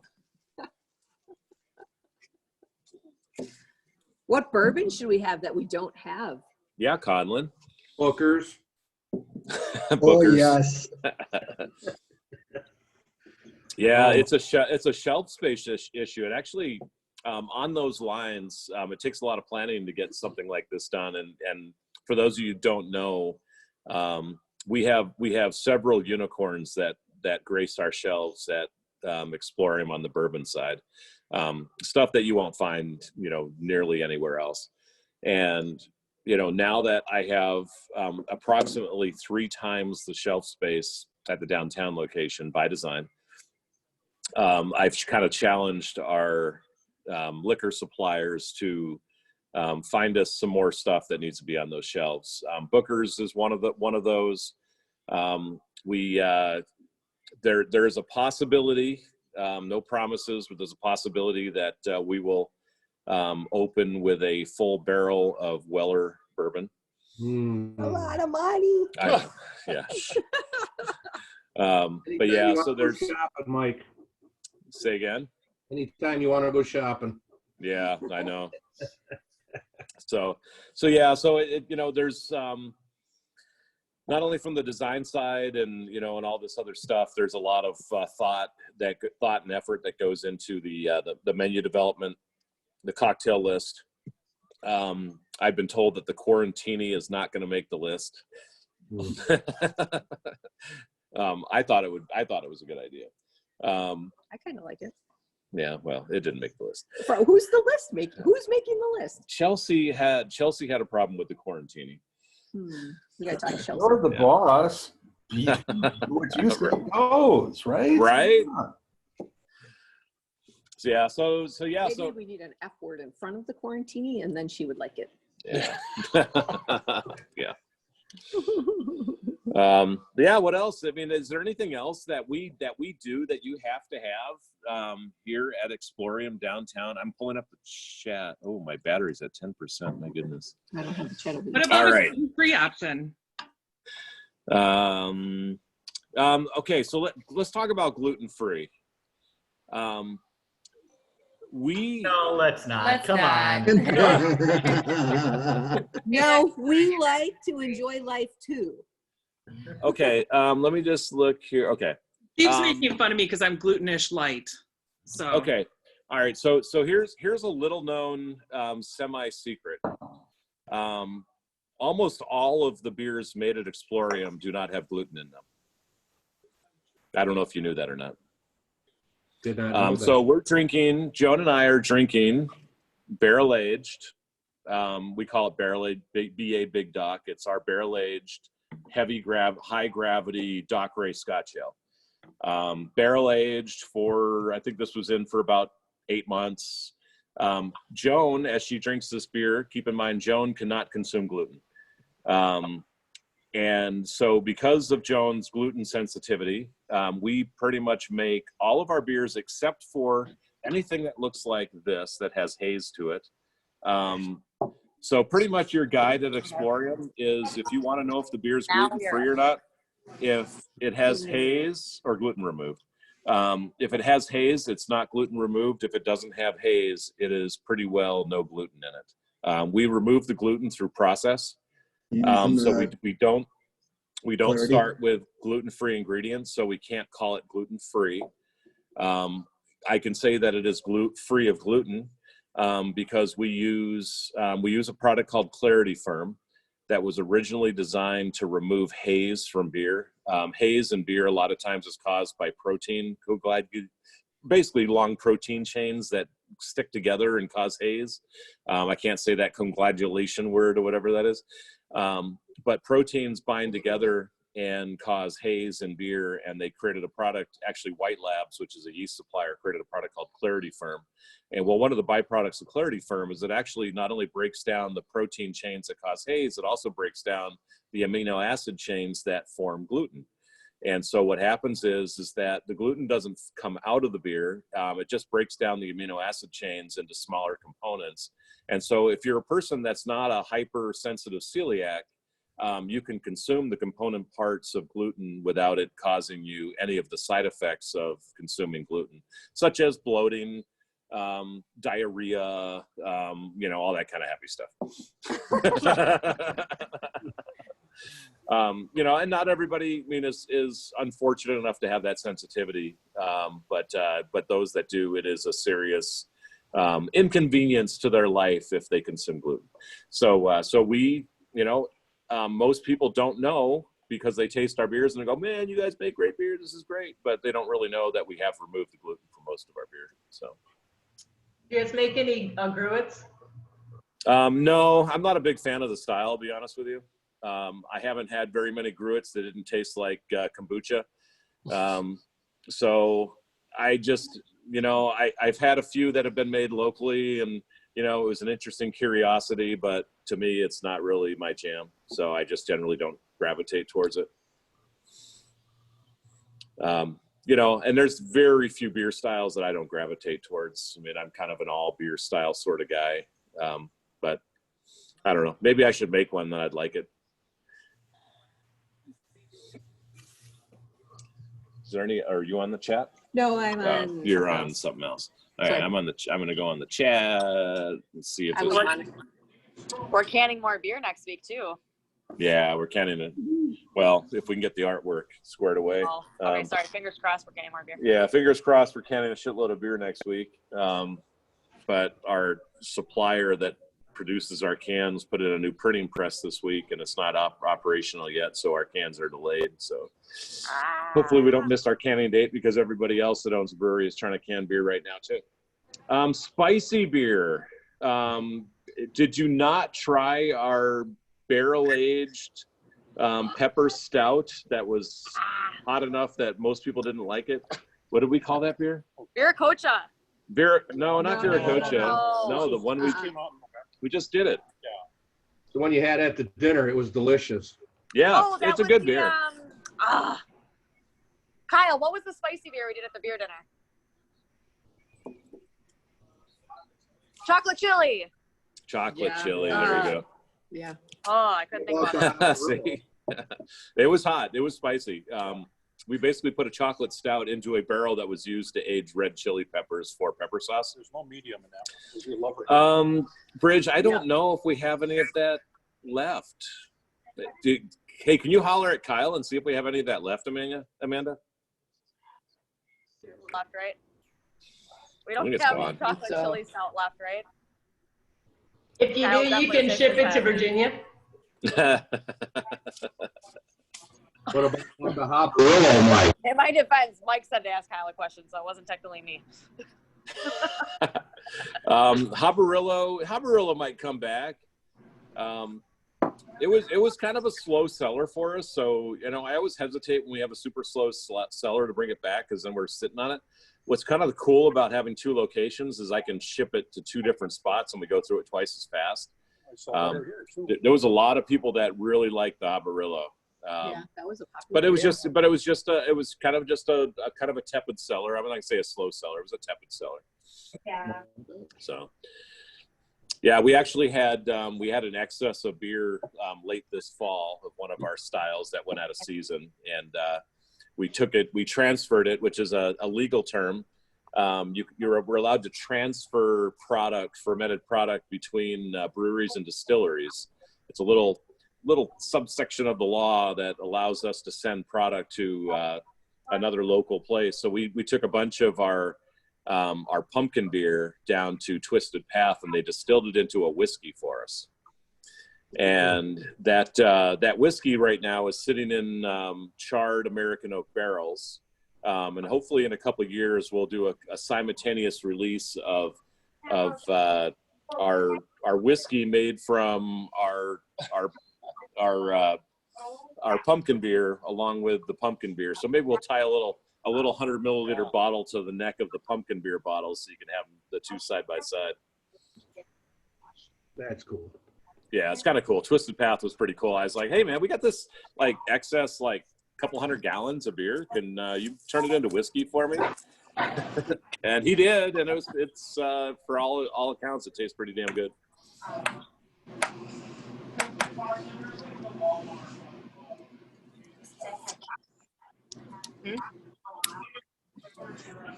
What bourbon should we have that we don't have? Yeah, Conlon. Bookers. Oh yes. Yeah, it's a shelf space issue. And actually, on those lines, it takes a lot of planning to get something like this done. And for those of you who don't know, we have several unicorns that grace our shelves at Explorium on the bourbon side. Stuff that you won't find, nearly anywhere else. And, now that I have approximately 3 times the shelf space at the downtown location by design, I've kind of challenged our liquor suppliers to find us some more stuff that needs to be on those shelves. Booker's is one of those. There is a possibility, no promises, but there's a possibility that we will open with a full barrel of Weller bourbon. A lot of money. Yeah. But yeah, so there's shopping, Mike. Say again. Anytime you want to go shopping. Yeah, I know. So there's not only from the design side and and all this other stuff, there's a lot of thought and effort that goes into the menu development, the cocktail list, I've been told that the Quarantini is not going to make the list. I thought it was a good idea. I kind of like it. Yeah, well, it didn't make the list. Who's the list making? Who's making the list? Chelsea had a problem with the Quarantini. You gotta talk to Chelsea. You're the boss. What you say goes, right? Right? Yeah. So Maybe we need an F word in front of the Quarantini, and then she would like it. Yeah. Yeah. Yeah. What else? I mean, is there anything else that we do that you have to have here at Explorium downtown? I'm pulling up the chat. Oh, my battery's at 10%. My goodness. I don't have the chat. What about a gluten-free option? Okay, so let's talk about gluten-free. No, let's not. Let's Come not. on. No, we like to enjoy life too. Okay, let me just look here. Okay. Steve's making fun of me because I'm glutenish light. So Okay. All right. So here's a little known semi-secret. Almost all of the beers made at Explorium do not have gluten in them. I don't know if you knew that or not. Did not know that. So Joan and I are drinking barrel-aged. We call it barrel-aged BA Big Dock. It's our barrel-aged high gravity Dock Ray Scotch Ale. Barrel-aged for, I think this was in for about 8 months. Joan, as she drinks this beer, keep in mind, Joan cannot consume gluten. And so because of Joan's gluten sensitivity, we pretty much make all of our beers except for anything that looks like this, that has haze to it. So pretty much your guide at Explorium is, if you want to know if the beer is gluten-free or not, if it has haze or gluten removed. If it has haze, it's not gluten removed. If it doesn't have haze, it is pretty well no gluten in it. We remove the gluten through process. So we don't start with gluten-free ingredients, so we can't call it gluten-free. I can say that it is free of gluten because we use a product called Clarity Firm that was originally designed to remove haze from beer. Haze in beer a lot of times is caused by protein, basically long protein chains that stick together and cause haze. I can't say that congratulation word or whatever that is. But proteins bind together and cause haze in beer, and they created a product, actually White Labs, which is a yeast supplier, created a product called Clarity Firm. And well, one of the byproducts of Clarity Firm is it actually not only breaks down the protein chains that cause haze, it also breaks down the amino acid chains that form gluten. And so what happens is that the gluten doesn't come out of the beer. It just breaks down the amino acid chains into smaller components. And so if you're a person that's not a hypersensitive celiac, you can consume the component parts of gluten without it causing you any of the side effects of consuming gluten, such as bloating, diarrhea, all that kind of happy stuff. And not everybody, is unfortunate enough to have that sensitivity. But those that do, it is a serious inconvenience to their life if they consume gluten. So we, most people don't know because they taste our beers and they go, man, you guys make great beer. This is great. But they don't really know that we have removed the gluten from most of our beer. So. Do you guys make any gruits? No, I'm not a big fan of the style, to be honest with you. I haven't had very many gruits that didn't taste like kombucha. So I just, I've had a few that have been made locally, and, it was an interesting curiosity, but to me, it's not really my jam. So I just generally don't gravitate towards it. And there's very few beer styles that I don't gravitate towards. I'm kind of an all beer style sort of guy. But I don't know, maybe I should make one that I'd like it. Is there any, are you on the chat? No, I'm on. You're on something else. All right, I'm going to go on the chat and see if we're canning more beer next week too. Yeah, we're canning it. Well, if we can get the artwork squared away. Oh, okay, sorry. Fingers crossed we're canning more beer. Yeah, fingers crossed we're canning a shitload of beer next week. But our supplier that produces our cans, put in a new printing press this week, and it's not operational yet, so our cans are delayed. So hopefully we don't miss our canning date, because everybody else that owns a brewery is trying to can beer right now too. Spicy beer. Did you not try our barrel-aged pepper stout that was hot enough that most people didn't like it? What did we call that beer? Viracocha. No, not Viracocha. No, the one we just did it. Yeah. The one you had at the dinner, it was delicious. Yeah, Oh, that it's a was good the, beer. Kyle, what was the spicy beer we did at the beer dinner? Chocolate chili. Chocolate Yeah. chili. There you go. Yeah. Oh, I couldn't think about it. See, it was hot. It was spicy. We basically put a chocolate stout into a barrel that was used to age red chili peppers for pepper sauce. There's no medium in that one, 'cause we love it. Bridge, I don't know if we have any of that left. Hey, can you holler at Kyle and see if we have any of that left, Amanda? Left, right? We don't think it's have gone. chocolate chili stout left, right? If you Kyle do, you definitely can shakes ship his it to head. Virginia. What about the Hopperillo, Mike? In my defense, Mike said to ask Kyle a question, so it wasn't technically me. Hopperillo might come back. It was kind of a slow seller for us, so I always hesitate when we have a super slow seller to bring it back, because then we're sitting on it. What's kind of cool about having two locations is I can ship it to two different spots and we go through it twice as fast. There was a lot of people that really liked the Hopperillo. Yeah, that was a popular. But it was beer. it was kind of just a kind of a tepid seller. I'm not gonna say a slow seller. It was a tepid seller. Yeah. So, yeah, we actually had an excess of beer late this fall of one of our styles that went out of season, and we transferred it, which is a legal term. We're allowed to transfer fermented product between breweries and distilleries. It's a little subsection of the law that allows us to send product to another local place. So we took a bunch of our pumpkin beer down to Twisted Path, and they distilled it into a whiskey for us. And that whiskey right now is sitting in charred American oak barrels. And hopefully in a couple of years, we'll do a simultaneous release of our whiskey made from our pumpkin beer along with the pumpkin beer. So maybe we'll tie a little 100 milliliter bottle to the neck of the pumpkin beer bottle, so you can have the two side by side. That's cool. Yeah, it's kind of cool. Twisted Path was pretty cool. I was like, hey man, we got this excess couple 100 gallons of beer. Can you turn it into whiskey for me? And he did, and it's for all accounts, it tastes pretty damn good.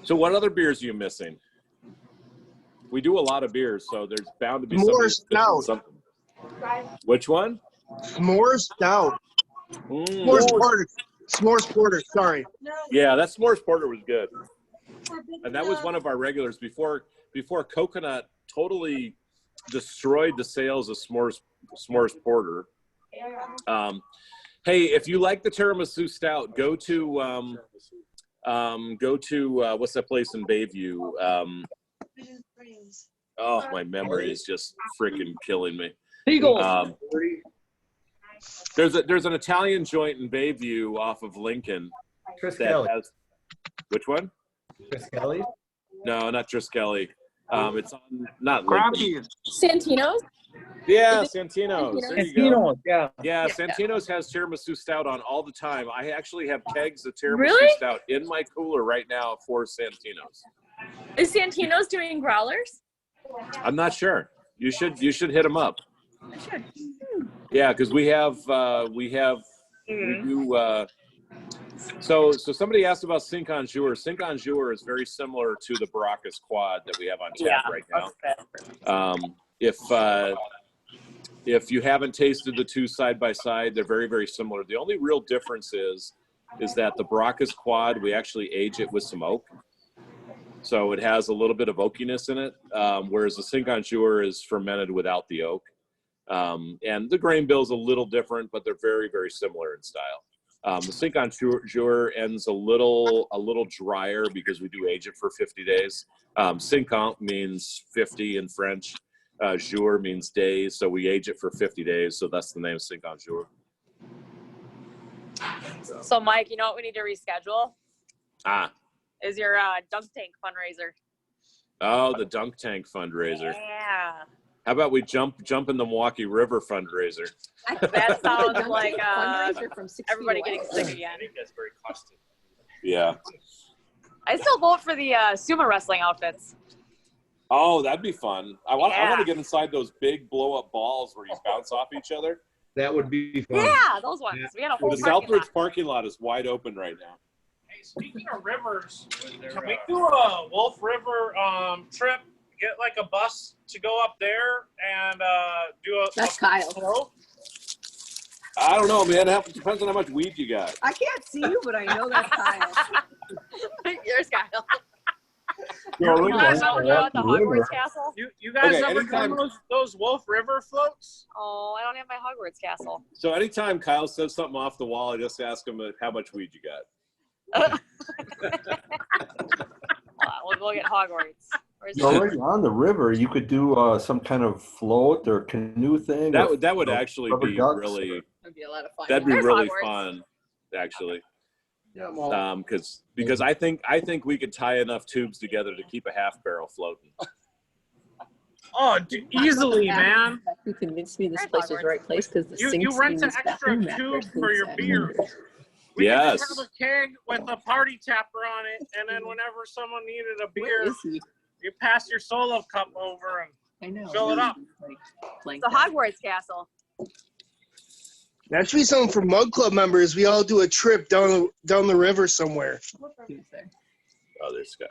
So what other beers are you missing? We do a lot of beers, so there's bound to be S'more stout. something. Which one? S'more stout. S'mores porter. Sorry. Yeah, that s'mores porter was good, and that was one of our regulars before coconut totally destroyed the sales of s'mores porter. Hey, if you like the tiramisu stout, go to what's that place in Bayview? Oh, my memory is just freaking killing me. There's an Italian joint in Bayview off of Lincoln. Triskelli. Which one? Triskelli? No, not Triskelli. It's on not Lincoln. Santino's? Yeah, Santino's. There you go. Yeah. Yeah, Santino's has tiramisu stout on all the time. I actually have kegs of tiramisu Really? stout in my cooler right now for Santino's. Is Santino's doing growlers? I'm not sure. You should hit them up. I should. Yeah, because we do. So somebody asked about Cinq en Jour. Cinq en Jour is very similar to the Baracus Quad that we have on tap right now. If you haven't tasted the two side by side, they're very, very similar. The only real difference is that the Baracus Quad, we actually age it with some oak. So it has a little bit of oakiness in it, whereas the Cinquante Jour is fermented without the oak. And the grain bill is a little different, but they're very, very similar in style. The Cinquante Jour ends a little drier because we do age it for 50 days. Cinquante means 50 in French. Jour means days, so we age it for 50 days. So that's the name, Cinquante Jour. So, Mike, you know what we need to reschedule? Is your dunk tank fundraiser. Oh, the dunk tank fundraiser. Yeah. How about we jump in the Milwaukee River fundraiser? That sounds like fundraiser from 6 everybody feet away. getting sick again. I think that's very costly. Yeah. I still vote for the sumo wrestling outfits. Oh, that'd be fun. I want Yeah. to get inside those big blow-up balls where you bounce off each other. That would be fun. Yeah, those ones. We had a whole The parking lot. Southbridge parking lot is wide open right now. Hey, speaking of rivers, can we do a Wolf River trip? Get like a bus to go up there and do a. That's Kyle. Hello? I don't know, man. It depends on how much weed you got. I can't see you, but I know that's Kyle. Here's Kyle. No, You guys ever go at the Hogwarts Castle? You guys Okay, ever anytime- done those Wolf River floats? Oh, I don't have my Hogwarts Castle. So anytime Kyle says something off the wall, I just ask him how much weed you got. We'll go get Hogwarts. Where's You're already on the river. You could do some kind of float or canoe thing. That would actually rubber be ducks. really. That'd be a lot of fun. That'd be There's really Hogwarts. fun, actually. Yeah, well, Because I think we could tie enough tubes together to keep a half barrel floating. Oh, easily, man. You convinced me this There's place is the Hogwarts. right place because the You sinks rent in an this extra bathroom back tube there for your thinks beer. that- We could Yes. just have a keg with a party tapper on it, and then whenever someone needed a Where beer, is he? you pass your solo cup over and I know. fill it up. Like, playing the Hogwarts Castle? That should be something for Mug Club members. We all do a trip down the river somewhere. there. Oh, there's go.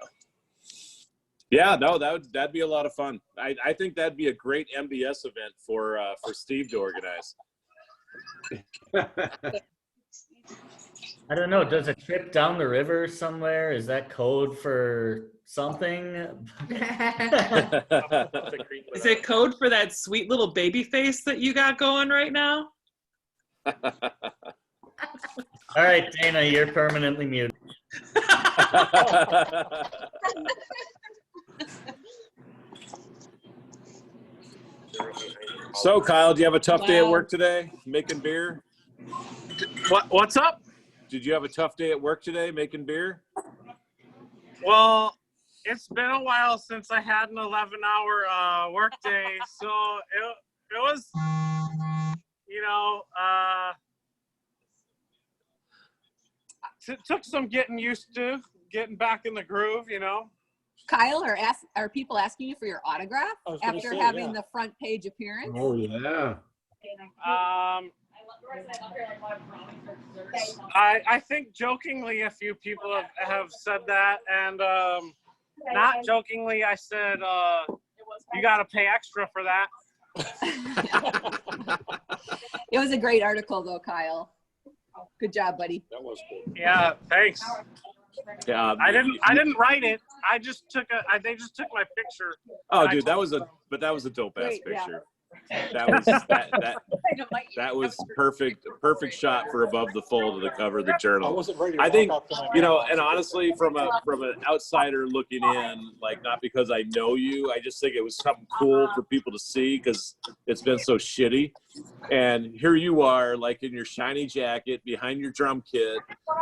Yeah, no, that'd be a lot of fun. I think that'd be a great MBS event for Steve to organize. I don't know. Does a trip down the river somewhere, is that code for something? Is it code for that sweet little baby face that you got going right now? All right, Dana, you're permanently muted. So, Kyle, do you have a tough day at work today making beer? What's up? Did you have a tough day at work today making beer? Well, it's been a while since I had an 11-hour work day, so it was, took some getting used to, getting back in the groove, Kyle, are people asking you for your autograph I was gonna after say, having yeah. the front page appearance? oh yeah. I think jokingly a few people have said that, and not jokingly I said you got to pay extra for that. It was a great article though, Kyle. Good job, buddy. That was cool. Yeah, thanks. Yeah, I didn't write it. They just took my picture. Oh, dude, that was a dope ass Great, yeah. picture. That was perfect shot for above the fold of the cover of the I journal. wasn't ready to I think, walk out tonight. and honestly, from an outsider looking in, like, not because I know you, I just think it was something cool for people to see because it's been so shitty. And here you are, like, in your shiny jacket behind your drum kit,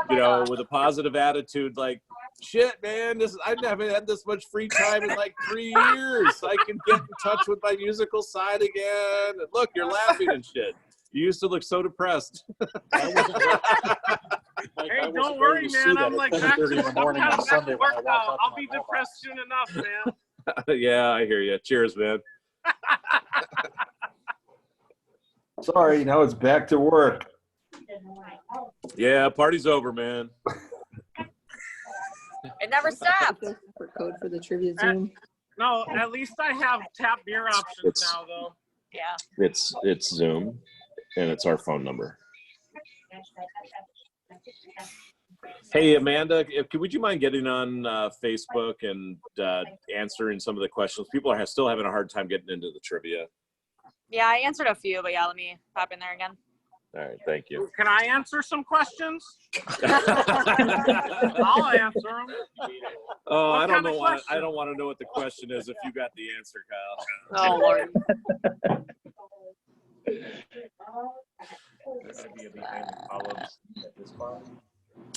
with a positive attitude, like, shit, man, I haven't had this much free time in like 3 years. I can get in touch with my musical side again. And look, you're laughing and shit. You used to look so depressed. I wasn't ready. Like, Hey, I wasn't don't worry, ready to see man. that I'm at like 7:30 in the morning on Sunday when I work walked now. out. I'll be depressed soon enough, man. Yeah, I hear you. Cheers, man. Sorry, now it's back to work. Yeah, party's over, man. It never stopped. For code for the trivia Zoom. No, at least I have tap beer options now, though. Yeah. It's Zoom, and it's our phone number. Hey, Amanda, would you mind getting on Facebook and answering some of the questions? People are still having a hard time getting into the trivia. Yeah, I answered a few, but yeah, let me pop in there again. All right, thank you. Can I answer some questions? I'll answer them. Oh, What I don't kind of know. question? I don't want to know what the question is if you got the answer, Kyle. Oh, Lord.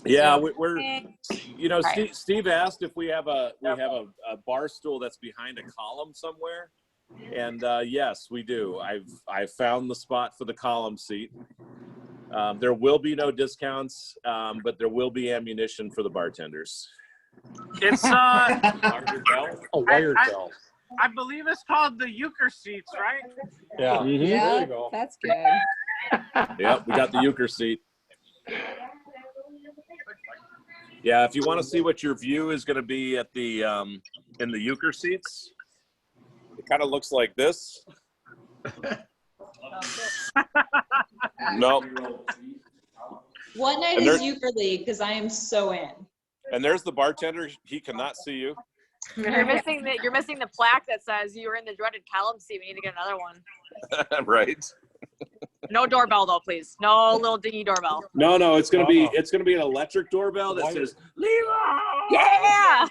Yeah, we're you know, Right. Steve asked if we have a bar stool that's behind a column somewhere, and yes, we do. I've found the spot for the column seat. There will be no discounts, but there will be ammunition for the bartenders. It's wire bell. I believe it's called the euchre seats, right? Yeah. Yeah, There you go. that's good. Yep, we got the euchre seat. Yeah, if you want to see what your view is going to be at the in the euchre seats, it kind of looks like this. No. What night And is there's- Euchre League? Because I am so in. And there's the bartender. He cannot see you. You're missing the plaque that says you were in the dreaded column seat. We need to get another one. Right. No doorbell though, please. No little dingy doorbell. No, it's gonna be an electric doorbell that says Leroy. Yeah.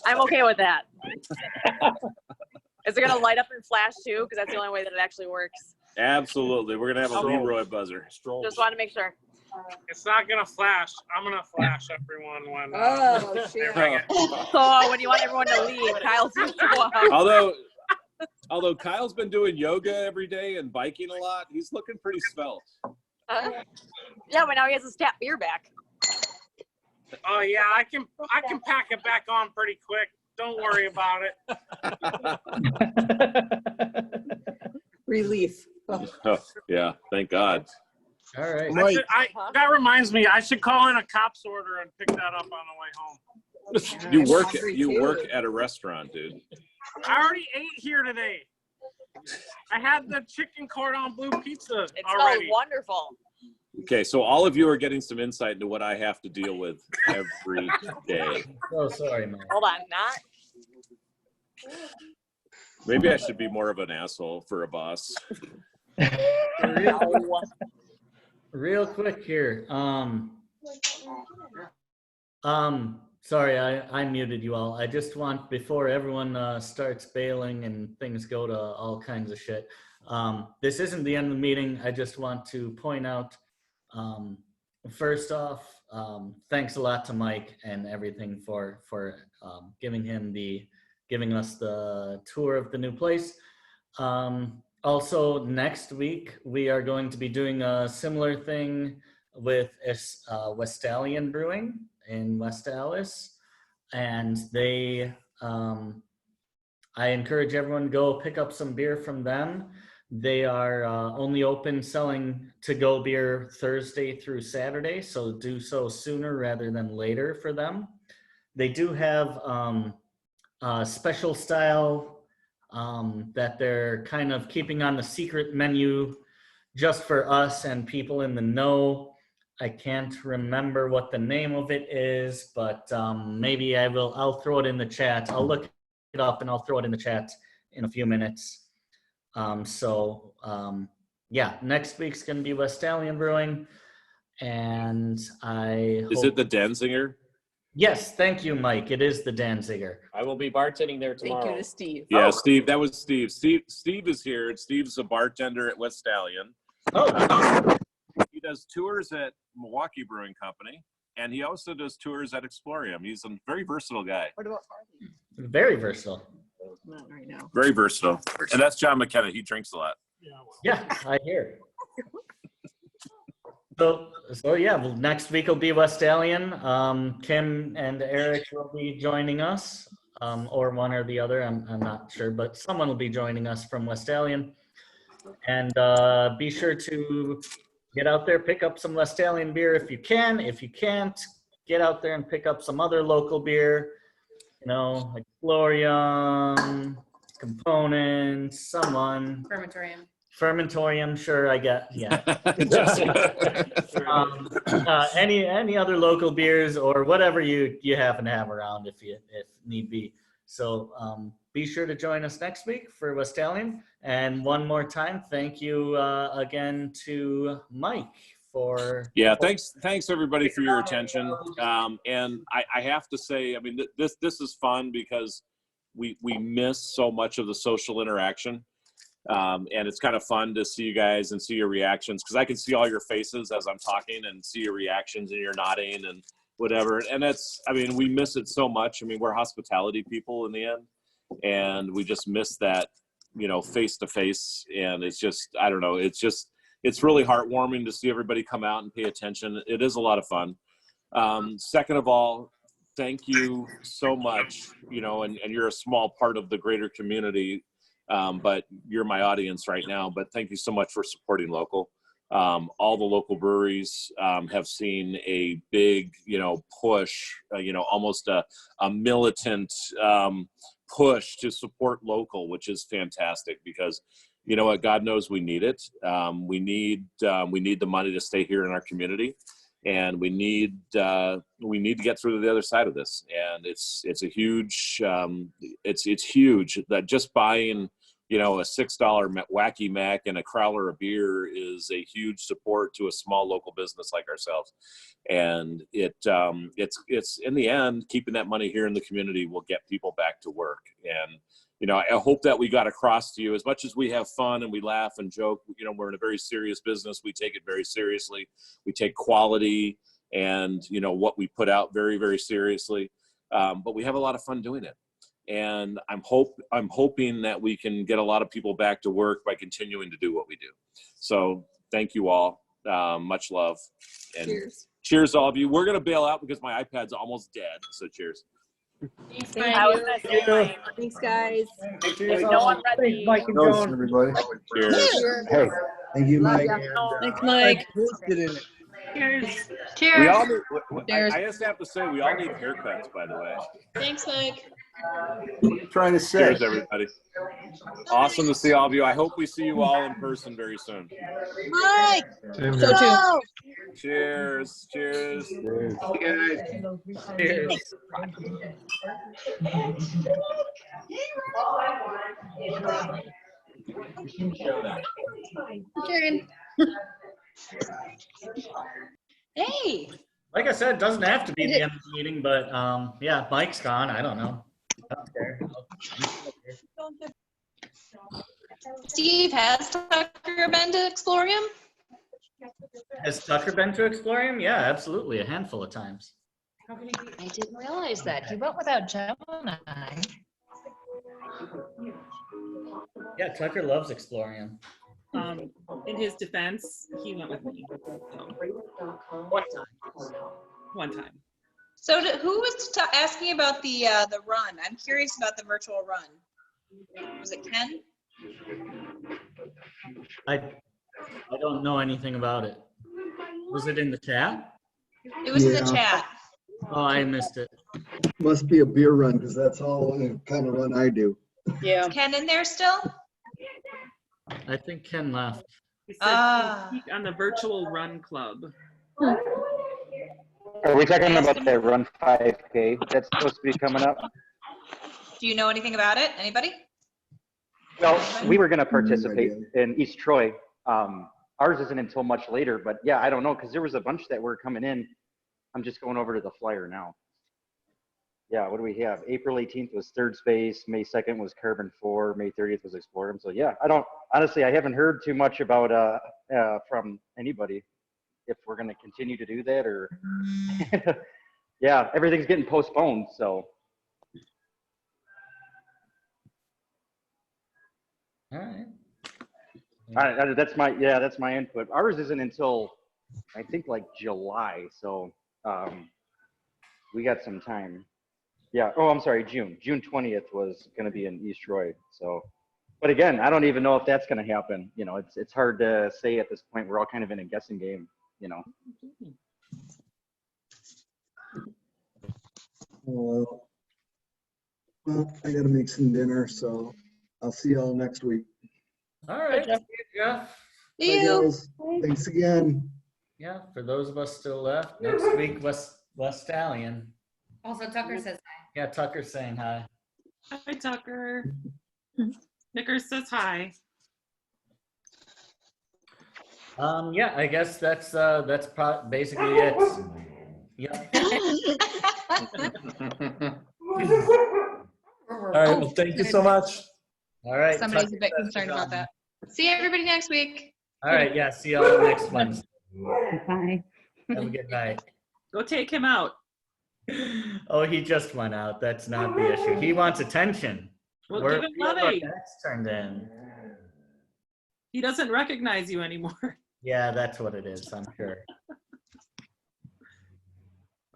I'm okay with that. Is it gonna light up and flash too? Because that's the only way that it actually works. Absolutely, we're gonna have a Okay. Leroy buzzer. Just want to make sure. It's not gonna flash. I'm gonna flash everyone when. Oh, shit. So when you want everyone to leave, Kyle's gonna show up. Although Kyle's been doing yoga every day and biking a lot, he's looking pretty svelte. Yeah, but now he has his tap beer back. Oh yeah, I can pack it back on pretty quick. Don't worry about it. Relief. Oh, yeah, thank God. All right. That reminds me, I should call in a cop's order and pick that up on the way home. You work at a restaurant, dude. I already ate here today. I had the chicken cordon bleu pizza It already. smells wonderful. Okay, so all of you are getting some insight into what I have to deal with every day. Oh, sorry, man. Hold on, not. Maybe I should be more of an asshole for a boss. Real quick here. Sorry, I muted you all. I just want, before everyone starts bailing and things go to all kinds of shit, this isn't the end of the meeting. I just want to point out, first off, thanks a lot to Mike and everything for giving us the tour of the new place. Also, next week, we are going to be doing a similar thing with Westalian Brewing in West Allis. And I encourage everyone to go pick up some beer from them. They are only open selling to-go beer Thursday through Saturday, so do so sooner rather than later for them. They do have special style that they're kind of keeping on the secret menu just for us and people in the know. I can't remember what the name of it is, but maybe I'll throw it in the chat. I'll look it up and I'll throw it in the chat in a few minutes. Yeah, next week's gonna be Westalian Brewing, and Is it the Danziger? Yes, thank you, Mike. It is the Danziger. I will be bartending there tomorrow. Thank you to Steve. Yeah, Steve. That was Steve. Steve is here. And Steve's a bartender at Westalian. Oh. He does tours at Milwaukee Brewing Company, and he also does tours at Explorium. He's a very versatile guy. What about Harvey? Very versatile. Not right now. Very versatile. And that's John McKenna. He drinks a lot. Yeah, I hear. So yeah, well, next week will be Westalian. Kim and Eric will be joining us, or one or the other. I'm not sure, but someone will be joining us from Westalian. And be sure to get out there, pick up some Westalian beer if you can. If you can't, get out there and pick up some other local beer. You know, like Explorium, Component, someone. Fermentorium. Fermentorium, sure, I get, yeah. Any other local beers or whatever you happen to have around if need be. So be sure to join us next week for Westalian. And one more time, thank you again to Mike for. Yeah, thanks everybody for your attention. And I have to say, I mean, this is fun because we miss so much of the social interaction. And it's kind of fun to see you guys and see your reactions, because I can see all your faces as I'm talking and see your reactions and you're nodding and whatever. And that's, I mean, we miss it so much. I mean, we're hospitality people in the end, and we just miss that, you know, face to face. And it's just, I don't know, it's really heartwarming to see everybody come out and pay attention. It is a lot of fun. Second of all, thank you so much, you know, and you're a small part of the greater community. But you're my audience right now, but thank you so much for supporting local. All the local breweries have seen a big, you know, push, you know, almost a militant push to support local, which is fantastic, because you know what, God knows we need it. We need the money to stay here in our community, and we need to get through to the other side of this. And it's a huge, it's huge that just buying, you know, a $6 Wacky Mac and a crowler of beer is a huge support to a small local business like ourselves. And it's in the end, keeping that money here in the community will get people back to work. And, you know, I hope that we got across to you, as much as we have fun and we laugh and joke, you know, we're in a very serious business. We take it very seriously. We take quality and, you know, what we put out very, very seriously. But we have a lot of fun doing it. And I'm hoping that we can get a lot of people back to work by continuing to do what we do. So thank you all. Much love. And cheers to all of you. We're going to bail out because my iPad's almost dead. So cheers. Thanks, guys. There's no one ready. Mike and Joan. Everybody. Cheers. Hey, thank you, Mike. Thanks, Mike. Cheers. We all need, I just have to say, we all need haircuts, by the way. Thanks, Mike. What are you trying to say? Cheers, everybody. Awesome to see all of you. I hope we see you all in person very soon. Mike. So too. Cheers. Cheers. Cheers. Cheers. Karen. Hey. Like I said, it doesn't have to be the end of the meeting, but yeah, Mike's gone. I don't know. I don't care. Steve, has Tucker been to Explorium? Has Tucker been to Explorium? Yeah, absolutely. A handful of times. I didn't realize that. He went without Gemini. Yeah, Tucker loves Explorium. In his defense, he went with me. One time. So who was asking about the run? I'm curious about the virtual run. Was it Ken? I don't know anything about it. Was it in the chat? It was in the chat. Oh, I missed it. Must be a beer run, because that's all the kind of run I do. Yeah. Is Ken in there still? I think Ken left. He said he'd on the virtual run club. Are we talking about the Run 5K that's supposed to be coming up? Do you know anything about it? Anybody? Well, we were going to participate in East Troy. Ours isn't until much later, but yeah, I don't know, because there was a bunch that were coming in. I'm just going over to the flyer now. Yeah, what do we have? April 18th was Third Space. May 2nd was Carbon 4. May 30th was Explorium. So yeah, honestly, I haven't heard too much about from anybody if we're going to continue to do that or yeah, everything's getting postponed. So. All right. All right, that's my input. Ours isn't until I think like July, so we got some time. Yeah. Oh, I'm sorry, June. June 20th was going to be in East Troy. So, but again, I don't even know if that's going to happen. You know, it's hard to say at this point. We're all kind of in a guessing game. You know. Well, I got to make some dinner, so I'll see y'all next week. All right. Yeah. Bye, guys. Thanks again. Yeah, for those of us still left, next week, West Stallion. Also, Tucker says hi. Yeah, Tucker's saying hi. Hi, Tucker. Snickers says hi. Yeah, I guess that's basically it. Yeah. All right. Well, thank you so much. All right. Somebody's Tucker a bit says concerned good about job. that. See everybody next week. All right. Yeah. See y'all next Wednesday. Bye. Have a good night. Go take him out. Oh, he just went out. That's not the issue. He wants attention. Well, We're- give him we have our money. backs turned in. He doesn't recognize you anymore. Yeah, that's what it is. I'm sure.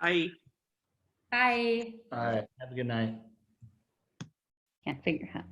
Bye. Bye. All right. Have a good night. Can't figure out.